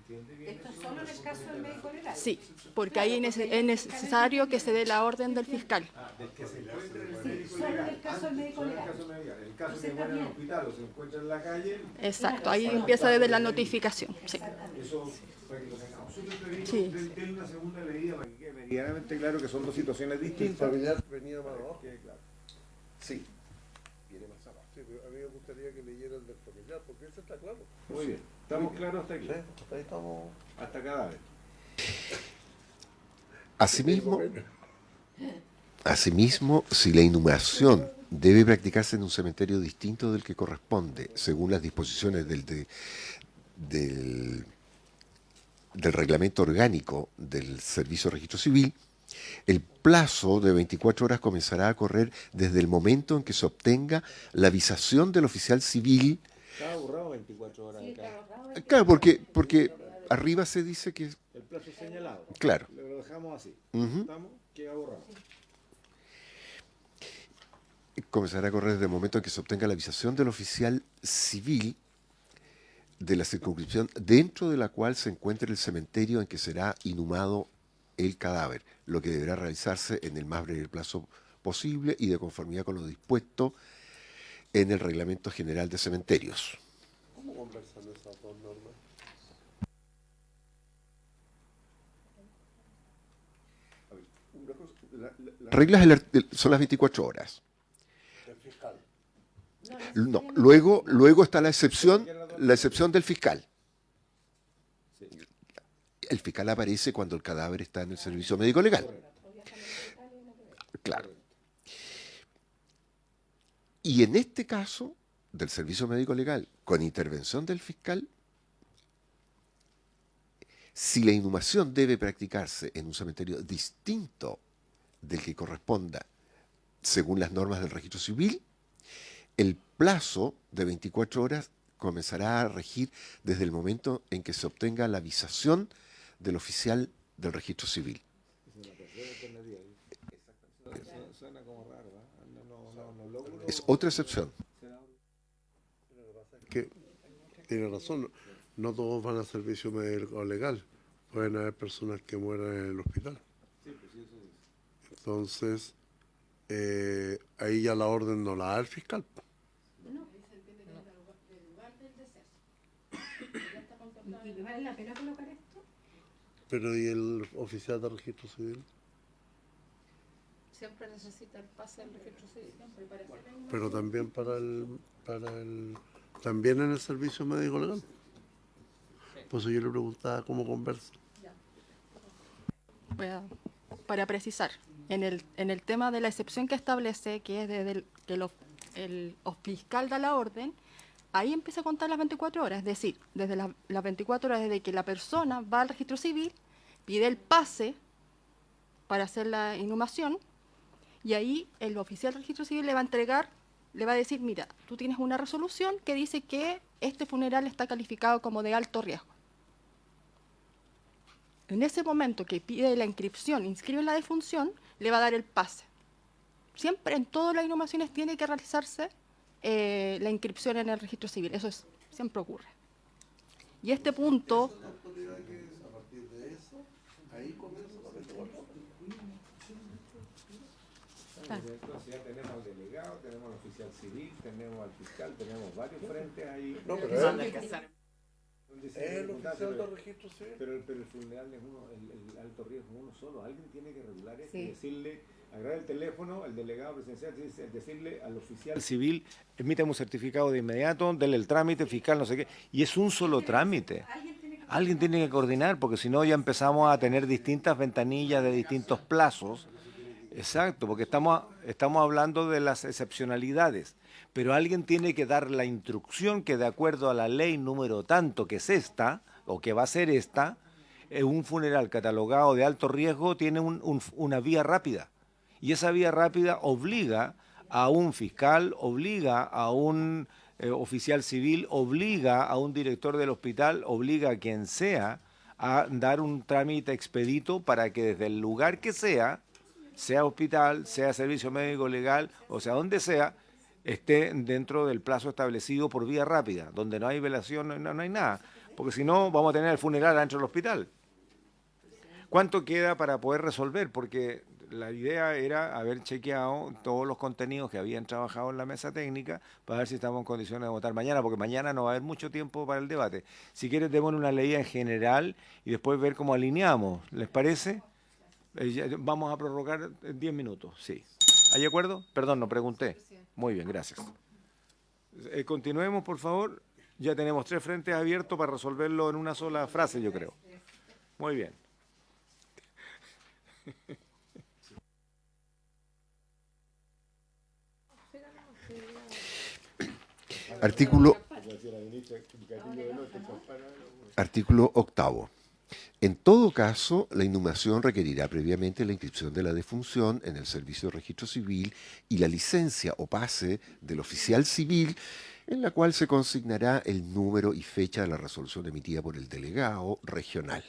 ¿Esto es solo en el caso del médico legal? Sí, porque ahí es necesario que se dé la orden del fiscal. Solo en el caso del médico legal. En el caso de que muera en el hospital o se encuentra en la calle, Exacto, ahí empieza desde la notificación. Sí. eso para que lo tengamos súper clarito, Sí. denle una segunda leída para que quede meridianamente claro que son dos situaciones El distintas. familiar venía más abajo. Quede claro. Sí, viene más abajo. Sí, pero a mí me gustaría que leyera el del familiar, porque ese está claro. Muy bien, estamos claros hasta aquí, Sí, hasta ahí estamos. hasta cadáver. Asimismo, si la inhumación debe practicarse en un cementerio distinto del que corresponde, según las disposiciones del reglamento orgánico del Servicio de Registro Civil, el plazo de 24 horas comenzará a correr desde el momento en que se obtenga la avisación del oficial civil. Estaba borrado 24 horas acá. Claro, porque arriba se dice que... El plazo señalado. Claro. Lo dejamos así. Ujú. ¿Estamos? Queda borrado. Comenzará a correr desde el momento en que se obtenga la avisación del oficial civil de la circunscripción dentro de la cual se encuentre el cementerio en que será inhumado el cadáver, lo que deberá realizarse en el más breve plazo posible y de conformidad con lo dispuesto en el Reglamento General de Cementerios. ¿Cómo conversan esas dos normas? Una Reglas son las 24 horas. No, luego está la excepción del fiscal. El fiscal aparece cuando el cadáver está en el servicio médico legal. Claro. Y en este caso, del servicio médico legal, con intervención del fiscal, si la inhumación debe practicarse en un cementerio distinto del que corresponda según las normas del registro civil, el plazo de 24 horas comenzará a regir desde el momento en que se obtenga la avisación del oficial del registro civil. Es otra excepción. Que tiene razón, no todos van al servicio médico legal, pueden haber personas que mueran en el hospital. Entonces, ahí ya la orden no la da el fiscal. ¿Y vale la pena colocar esto? Pero ¿y el oficial de registro civil? Siempre necesita el pase del registro civil. Pero también también en el servicio médico legal. Por eso yo le preguntaba cómo conversa. Para precisar, en el tema de la excepción que establece, que es desde que el fiscal da la orden, ahí empieza a contar las 24 horas, es decir, desde las 24 horas desde que la persona va al registro civil, pide el pase para hacer la inhumación, y ahí el oficial del registro civil le va a entregar, le va a decir, mira, tú tienes una resolución que dice que este funeral está calificado como de alto riesgo. En ese momento que pide la inscripción, inscribe la defunción, le va a dar el pase. Siempre en todas las inhumaciones tiene que realizarse la inscripción en el registro civil. Eso siempre ocurre. Y este punto... Entonces ya tenemos al delegado, tenemos al oficial civil, tenemos al fiscal, tenemos varios frentes ahí. No, pero el oficial del registro civil. Pero el funeral es el alto riesgo es uno solo. Alguien tiene que regular esto y decirle, agarrar el teléfono, el delegado presidencial, decirle al oficial civil, emítame un certificado de inmediato, denle el trámite fiscal, no sé qué. Y es un solo trámite. Alguien tiene que coordinar, porque si no ya empezamos a tener distintas ventanillas de distintos plazos. Exacto, porque estamos hablando de las excepcionalidades, pero alguien tiene que dar la instrucción que de acuerdo a la ley número tanto que es esta, o que va a ser esta, un funeral catalogado de alto riesgo tiene una vía rápida, y esa vía rápida obliga a un fiscal, obliga a un oficial civil, obliga a un director del hospital, obliga a quien sea a dar un trámite expedito para que desde el lugar que sea hospital, sea servicio médico legal, o sea, donde sea, esté dentro del plazo establecido por vía rápida, donde no hay velación, no hay nada, porque si no vamos a tener el funeral dentro del hospital. ¿Cuánto queda para poder resolver? Porque la idea era haber chequeado todos los contenidos que habían trabajado en la mesa técnica para ver si estamos en condiciones de votar mañana, porque mañana no va a haber mucho tiempo para el debate. Si quieres, démosle una leída en general y después ver cómo alineamos. ¿Les parece? Vamos a prorrogar 10 minutos, sí. ¿Hay acuerdo? Perdón, no pregunté. Muy bien, gracias. Continuemos, por favor. Ya tenemos 3 frentes abiertos para resolverlo en una sola frase, yo creo. Muy bien. Artículo 8º. En todo caso, la inhumación requerirá previamente la inscripción de la defunción en el Servicio de Registro Civil y la licencia o pase del oficial civil, en la cual se consignará el número y fecha de la resolución emitida por el delegado regional.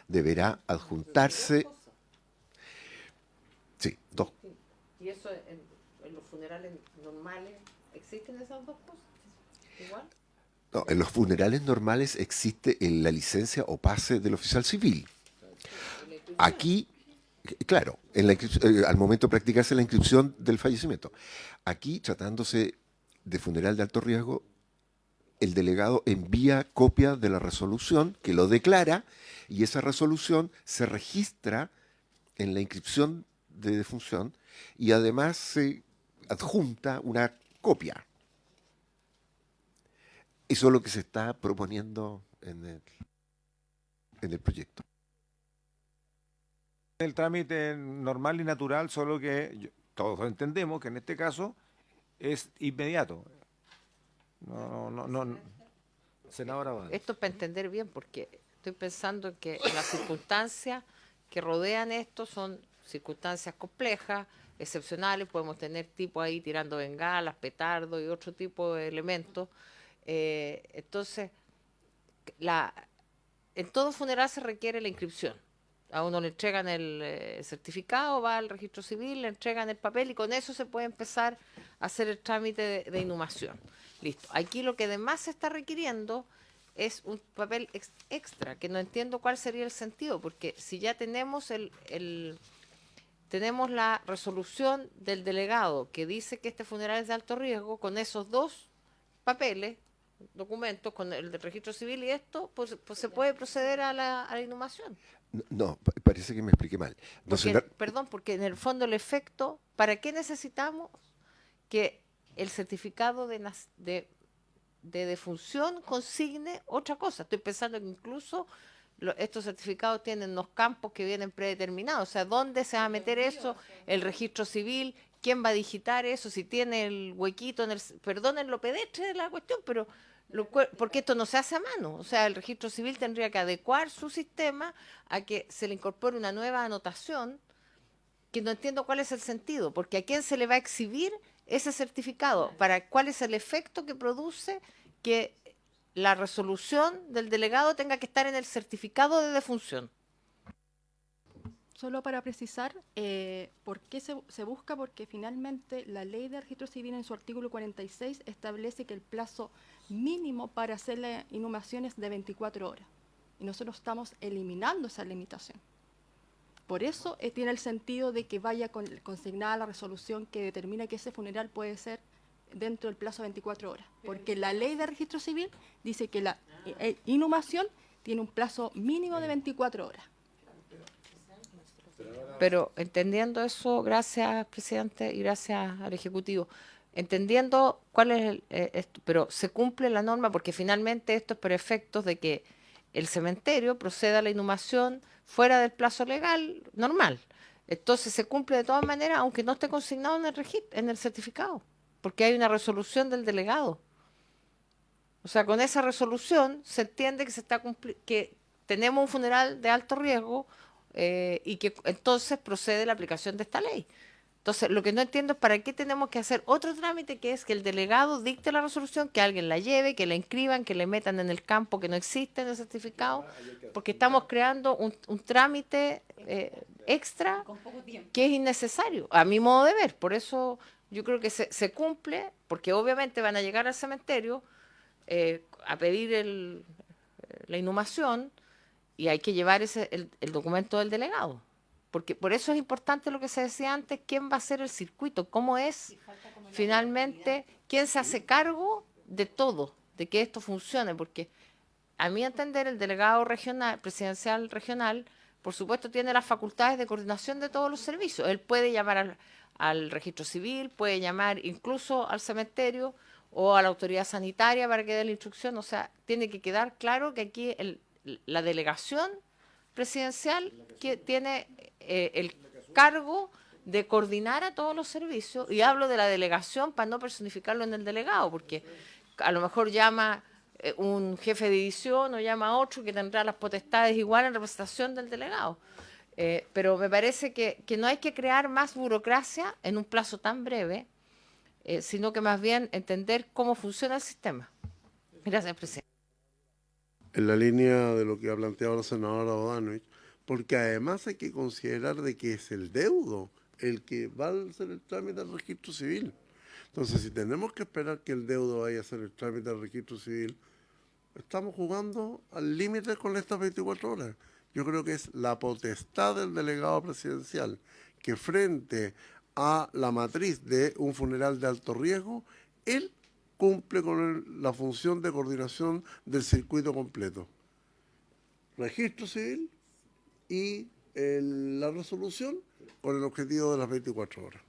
Deberá adjuntarse... Sí, 2. ¿Y eso en los funerales normales existen esas dos cosas? ¿Igual? No, en los funerales normales existe la licencia o pase del oficial civil. Aquí, claro, al momento de practicarse la inscripción del fallecimiento. Aquí, tratándose de funeral de alto riesgo, el delegado envía copia de la resolución que lo declara y esa resolución se registra en la inscripción de defunción y además se adjunta una copia. Eso es lo que se está proponiendo en el proyecto. El trámite normal y natural, solo que todos entendemos que en este caso es inmediato. No. Senadora Báez. Esto es para entender bien, porque estoy pensando que las circunstancias que rodean esto son circunstancias complejas, excepcionales, podemos tener tipos ahí tirando bengalas, petardos y otro tipo de elementos. Entonces, en todo funeral se requiere la inscripción. A uno le entregan el certificado, va al registro civil, le entregan el papel y con eso se puede empezar a hacer el trámite de inhumación. Listo. Aquí lo que además se está requiriendo es un papel extra, que no entiendo cuál sería el sentido, porque si ya tenemos tenemos la resolución del delegado que dice que este funeral es de alto riesgo, con esos dos papeles, documentos, con el del registro civil y esto, pues se puede proceder a la inhumación. No, parece que me expliqué mal. Perdón, porque en el fondo el efecto, ¿para qué necesitamos que el certificado de defunción consigne otra cosa? Estoy pensando que incluso estos certificados tienen los campos que vienen predeterminados, o sea, ¿dónde se va a meter eso? El registro civil, ¿quién va a digitar eso? Si tiene el huequito en perdonen lo pedestre de la cuestión, pero porque esto no se hace a mano, o sea, el registro civil tendría que adecuar su sistema a que se le incorpore una nueva anotación, que no entiendo cuál es el sentido, porque ¿a quién se le va a exhibir ese certificado? ¿Cuál es el efecto que produce que la resolución del delegado tenga que estar en el certificado de defunción? Solo para precisar, ¿por qué se busca? Porque finalmente la ley de registro civil en su artículo 46 establece que el plazo mínimo para hacer la inhumación es de 24 horas. Y nosotros estamos eliminando esa limitación. Por eso tiene el sentido de que vaya consignada la resolución que determina que ese funeral puede ser dentro del plazo de 24 horas. Porque la ley de registro civil dice que la inhumación tiene un plazo mínimo de 24 horas. Pero entendiendo eso, gracias, presidente, y gracias al Ejecutivo, entendiendo cuál es esto, pero se cumple la norma porque finalmente esto es por efectos de que el cementerio proceda a la inhumación fuera del plazo legal normal. Entonces se cumple de todas maneras, aunque no esté consignado en el registro, en el certificado, porque hay una resolución del delegado. O sea, con esa resolución se entiende que que tenemos un funeral de alto riesgo y que entonces procede la aplicación de esta ley. Entonces, lo que no entiendo es para qué tenemos que hacer otro trámite, que es que el delegado dicte la resolución, que alguien la lleve, que la inscriban, que le metan en el campo que no existe en el certificado, porque estamos creando un trámite extra que es innecesario, a mi modo de ver. Por eso yo creo que se cumple, porque obviamente van a llegar al cementerio a pedir la inhumación, y hay que llevar el documento del delegado. Porque por eso es importante lo que se decía antes, quién va a hacer el circuito, cómo es finalmente, quién se hace cargo de todo, de que esto funcione, porque a mi entender el delegado regional, presidencial regional, por supuesto tiene las facultades de coordinación de todos los servicios. Él puede llamar al registro civil, puede llamar incluso al cementerio o a la autoridad sanitaria para que dé la instrucción. O sea, tiene que quedar claro que aquí la delegación presidencial que tiene el cargo de coordinar a todos los servicios, y hablo de la delegación para no personificarlo en el delegado, porque a lo mejor llama un jefe de división o llama a otro que tendrá las potestades igual en representación del delegado. Pero me parece que no hay que crear más burocracia en un plazo tan breve, sino que más bien entender cómo funciona el sistema. Gracias, presidente. En la línea de lo que ha planteado la senadora Bodanovich, porque además hay que considerar de que es el deudo el que va a hacer el trámite al registro civil. Entonces, si tenemos que esperar que el deudo vaya a hacer el trámite al registro civil, estamos jugando al límite con estas 24 horas. Yo creo que es la potestad del delegado presidencial que frente a la matriz de un funeral de alto riesgo, él cumple con la función de coordinación del circuito completo. Registro civil y la resolución con el objetivo de las 24 horas.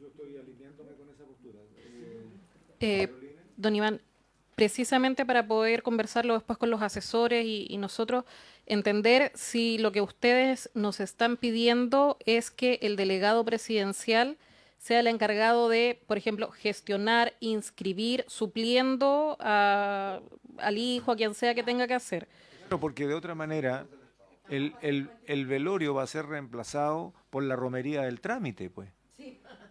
Yo estoy alineándome con esa postura. Don Iván, precisamente para poder conversarlo después con los asesores y nosotros entender si lo que ustedes nos están pidiendo es que el delegado presidencial sea el encargado de, por ejemplo, gestionar, inscribir, supliendo al hijo, a quien sea que tenga que hacer. Claro, porque de otra manera el velorio va a ser reemplazado por la romería del trámite, pues.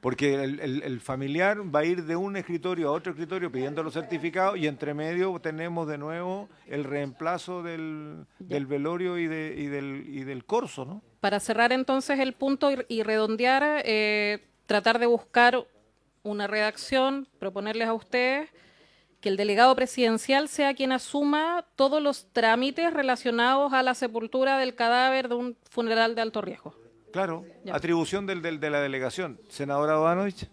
Porque el familiar va a ir de un escritorio a otro escritorio pidiendo los certificados y entre medio tenemos de nuevo el reemplazo del velorio y del corso, ¿no? Para cerrar entonces el punto y redondear, tratar de buscar una redacción, proponerles a ustedes que el delegado presidencial sea quien asuma todos los trámites relacionados a la sepultura del cadáver de un funeral de alto riesgo. Claro, Ya. atribución de la delegación. Senadora Bodanovich.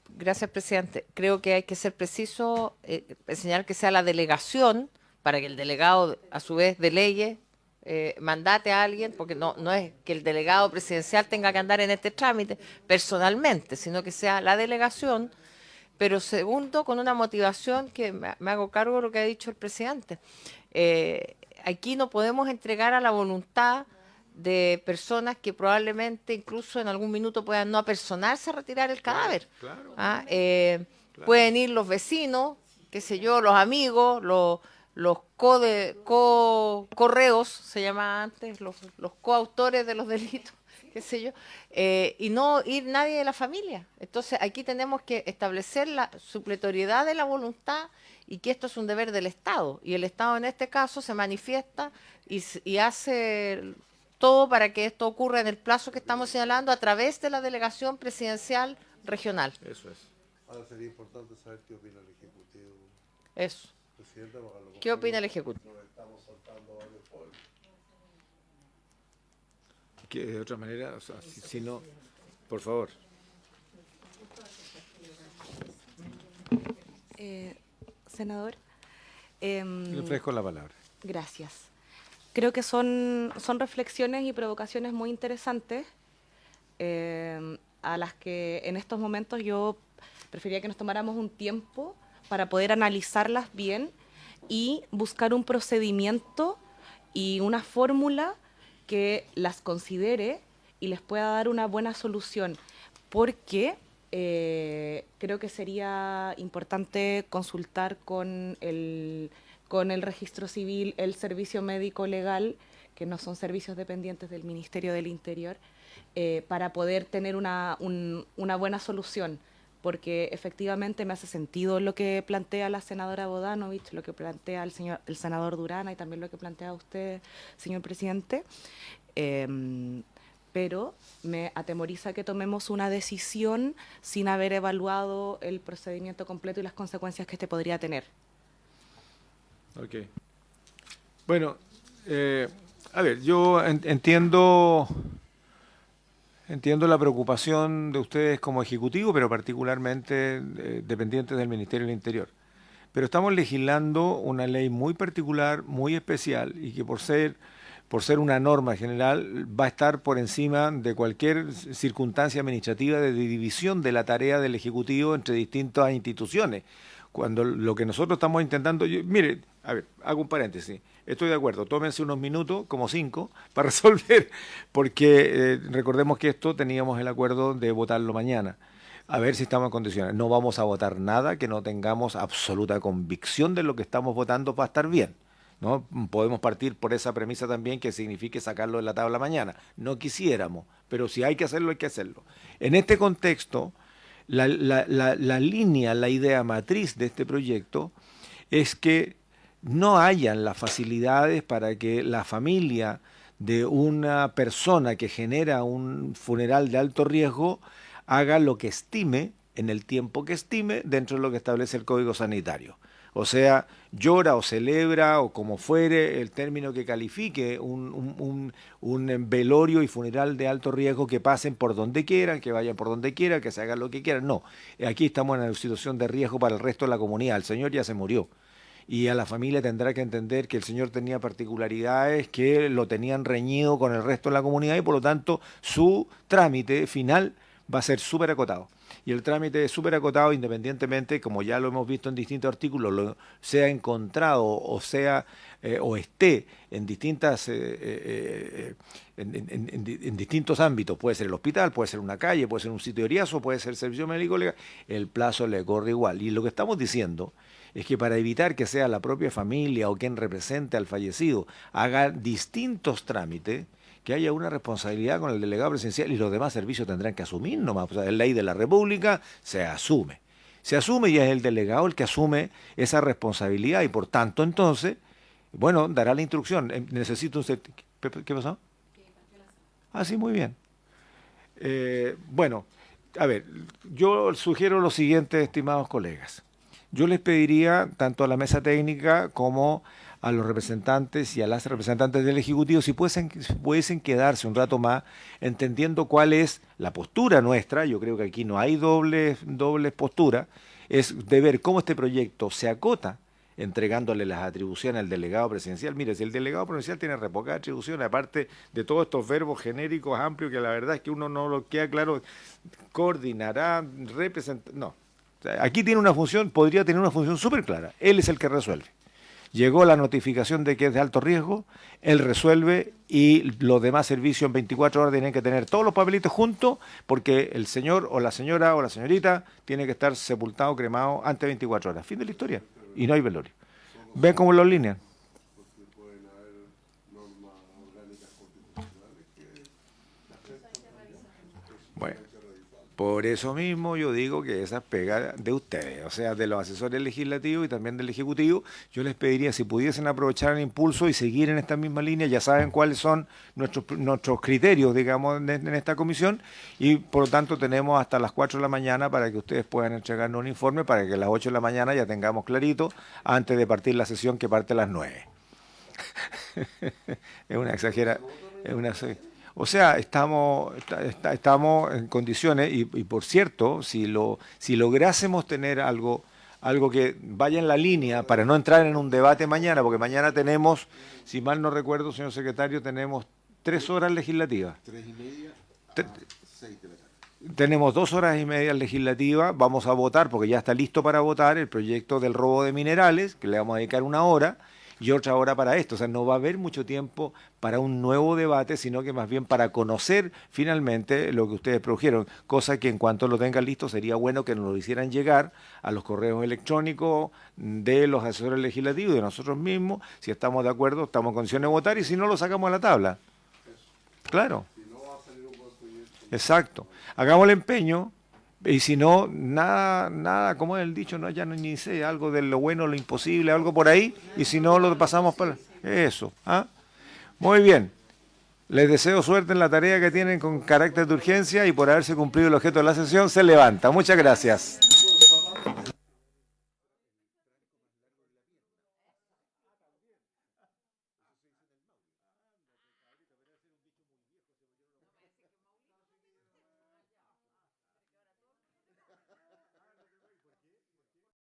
Gracias, presidente. Creo que hay que ser preciso, señalar que sea la delegación para que el delegado, a su vez, delegue, mandate a alguien, porque no es que el delegado presidencial tenga que andar en este trámite personalmente, sino que sea la delegación, pero segundo, con una motivación que me hago cargo de lo que ha dicho el presidente. Aquí no podemos entregar a la voluntad de personas que probablemente incluso en algún minuto puedan no apersonarse a retirar el cadáver. Claro. Pueden ir los vecinos, qué sé yo, los amigos, los correos, se llamaba antes, los coautores de los delitos, qué sé yo, y no ir nadie de la familia. Entonces aquí tenemos que establecer la supletoriedad de la voluntad y que esto es un deber del Estado. Y el Estado en este caso se manifiesta y hace todo para que esto ocurra en el plazo que estamos señalando a través de la delegación presidencial regional. Eso es. Ahora sería importante saber qué opina el Ejecutivo. Eso. Presidenta, porque a lo mejor ¿Qué opina el Ejecutivo? nos estamos saltando varios pueblos. Que de otra manera, o sea, si no, por favor. Senador, Le ofrezco la palabra. gracias. Creo que son reflexiones y provocaciones muy interesantes a las que en estos momentos yo preferiría que nos tomáramos un tiempo para poder analizarlas bien y buscar un procedimiento y una fórmula que las considere y les pueda dar una buena solución, porque creo que sería importante consultar con el registro civil, el servicio médico legal, que no son servicios dependientes del Ministerio del Interior, para poder tener una buena solución, porque efectivamente me hace sentido lo que plantea la senadora Bodanovich, lo que plantea el senador Durana y también lo que plantea usted, señor presidente, pero me atemoriza que tomemos una decisión sin haber evaluado el procedimiento completo y las consecuencias que este podría tener. Ok. Bueno, a ver, yo entiendo la preocupación de ustedes como ejecutivo, pero particularmente dependientes del Ministerio del Interior. Pero estamos legislando una ley muy particular, muy especial, y que por ser una norma general va a estar por encima de cualquier circunstancia administrativa de división de la tarea del Ejecutivo entre distintas instituciones. Cuando lo que nosotros estamos intentando... mire, a ver, hago un paréntesis. Estoy de acuerdo, tómense unos minutos, como 5, para resolver, porque recordemos que esto teníamos el acuerdo de votarlo mañana. A ver si estamos en condiciones. No vamos a votar nada que no tengamos absoluta convicción de lo que estamos votando para estar bien, ¿no? Podemos partir por esa premisa también, que signifique sacarlo de la tabla mañana. No quisiéramos, pero si hay que hacerlo, hay que hacerlo. En este contexto, la línea, la idea matriz de este proyecto es que no hayan las facilidades para que la familia de una persona que genera un funeral de alto riesgo haga lo que estime, en el tiempo que estime, dentro de lo que establece el Código Sanitario. O sea, llora o celebra o como fuere el término que califique un velorio y funeral de alto riesgo, que pasen por donde quieran, que vayan por donde quieran, que se hagan lo que quieran. No, aquí estamos en una situación de riesgo para el resto de la comunidad. El señor ya se murió. y a la familia tendrá que entender que el señor tenía particularidades que lo tenían reñido con el resto de la comunidad y por lo tanto su trámite final va a ser súper acotado. Y el trámite es súper acotado independientemente, como ya lo hemos visto en distintos artículos, sea encontrado o sea o esté en distintas en distintos ámbitos. Puede ser el hospital, puede ser una calle, puede ser un sitio de riesgo, puede ser el servicio médico legal, el plazo le corre igual. Y lo que estamos diciendo es que para evitar que sea la propia familia o quien represente al fallecido haga distintos trámites, que haya una responsabilidad con el delegado presidencial y los demás servicios tendrán que asumir nomás. O sea, es ley de la República, se asume. Se asume y es el delegado el que asume esa responsabilidad y por tanto entonces, bueno, dará la instrucción. Necesito un certificado. ¿Qué pasó? Ah, sí, muy bien. Bueno, a ver, yo sugiero lo siguiente, estimados colegas. Yo les pediría tanto a la mesa técnica como a los representantes y a las representantes del Ejecutivo si pudiesen quedarse un rato más entendiendo cuál es la postura nuestra. Yo creo que aquí no hay dobles posturas, es de ver cómo este proyecto se acota entregándole las atribuciones al delegado presidencial. Mire, si el delegado presidencial tiene re pocas atribuciones, aparte de todos estos verbos genéricos amplios que la verdad es que uno no lo queda claro, coordinará, representará, no. O sea, aquí tiene una función, podría tener una función súper clara, él es el que resuelve. Llegó la notificación de que es de alto riesgo, él resuelve y los demás servicios en 24 horas tienen que tener todos los papelitos juntos porque el señor o la señorita tiene que estar sepultado, cremado antes de 24 horas. Fin de la historia. Y no hay velorio. ¿Ven cómo lo alinean? Bueno. Por eso mismo yo digo que esa es pega de ustedes, o sea, de los asesores legislativos y también del Ejecutivo. Yo les pediría si pudiesen aprovechar el impulso y seguir en esta misma línea, ya saben cuáles son nuestros criterios, digamos, en esta comisión, y por lo tanto tenemos hasta las 4 de la mañana para que ustedes puedan entregarnos un informe, para que a las 8 de la mañana ya tengamos clarito, antes de partir la sesión que parte a las 9. Es una exageración, es una... O sea, estamos en condiciones, y por cierto, si lográsemos tener algo que vaya en la línea para no entrar en un debate mañana, porque mañana tenemos, si mal no recuerdo, señor secretario, tenemos 3 horas legislativas. 3:30 a 6 de la tarde. Tenemos 2 horas y media legislativas, vamos a votar, porque ya está listo para votar, el proyecto del robo de minerales, que le vamos a dedicar 1 hora, y otra hora para esto. O sea, no va a haber mucho tiempo para un nuevo debate, sino que más bien para conocer finalmente lo que ustedes produjeron, cosa que en cuanto lo tengan listo sería bueno que nos lo hicieran llegar a los correos electrónicos de los asesores legislativos y de nosotros mismos. Si estamos de acuerdo, estamos en condiciones de votar y si no, lo sacamos a la tabla. Claro. Exacto. Hagamos el empeño. Y si no, nada, como es el dicho, no, ya no ni sé, algo de lo bueno, lo imposible, algo por ahí, y si no, lo pasamos para eso. ¿Ah? Muy bien. Les deseo suerte en la tarea que tienen con carácter de urgencia y por haberse cumplido el objeto de la sesión, se levanta. Muchas gracias.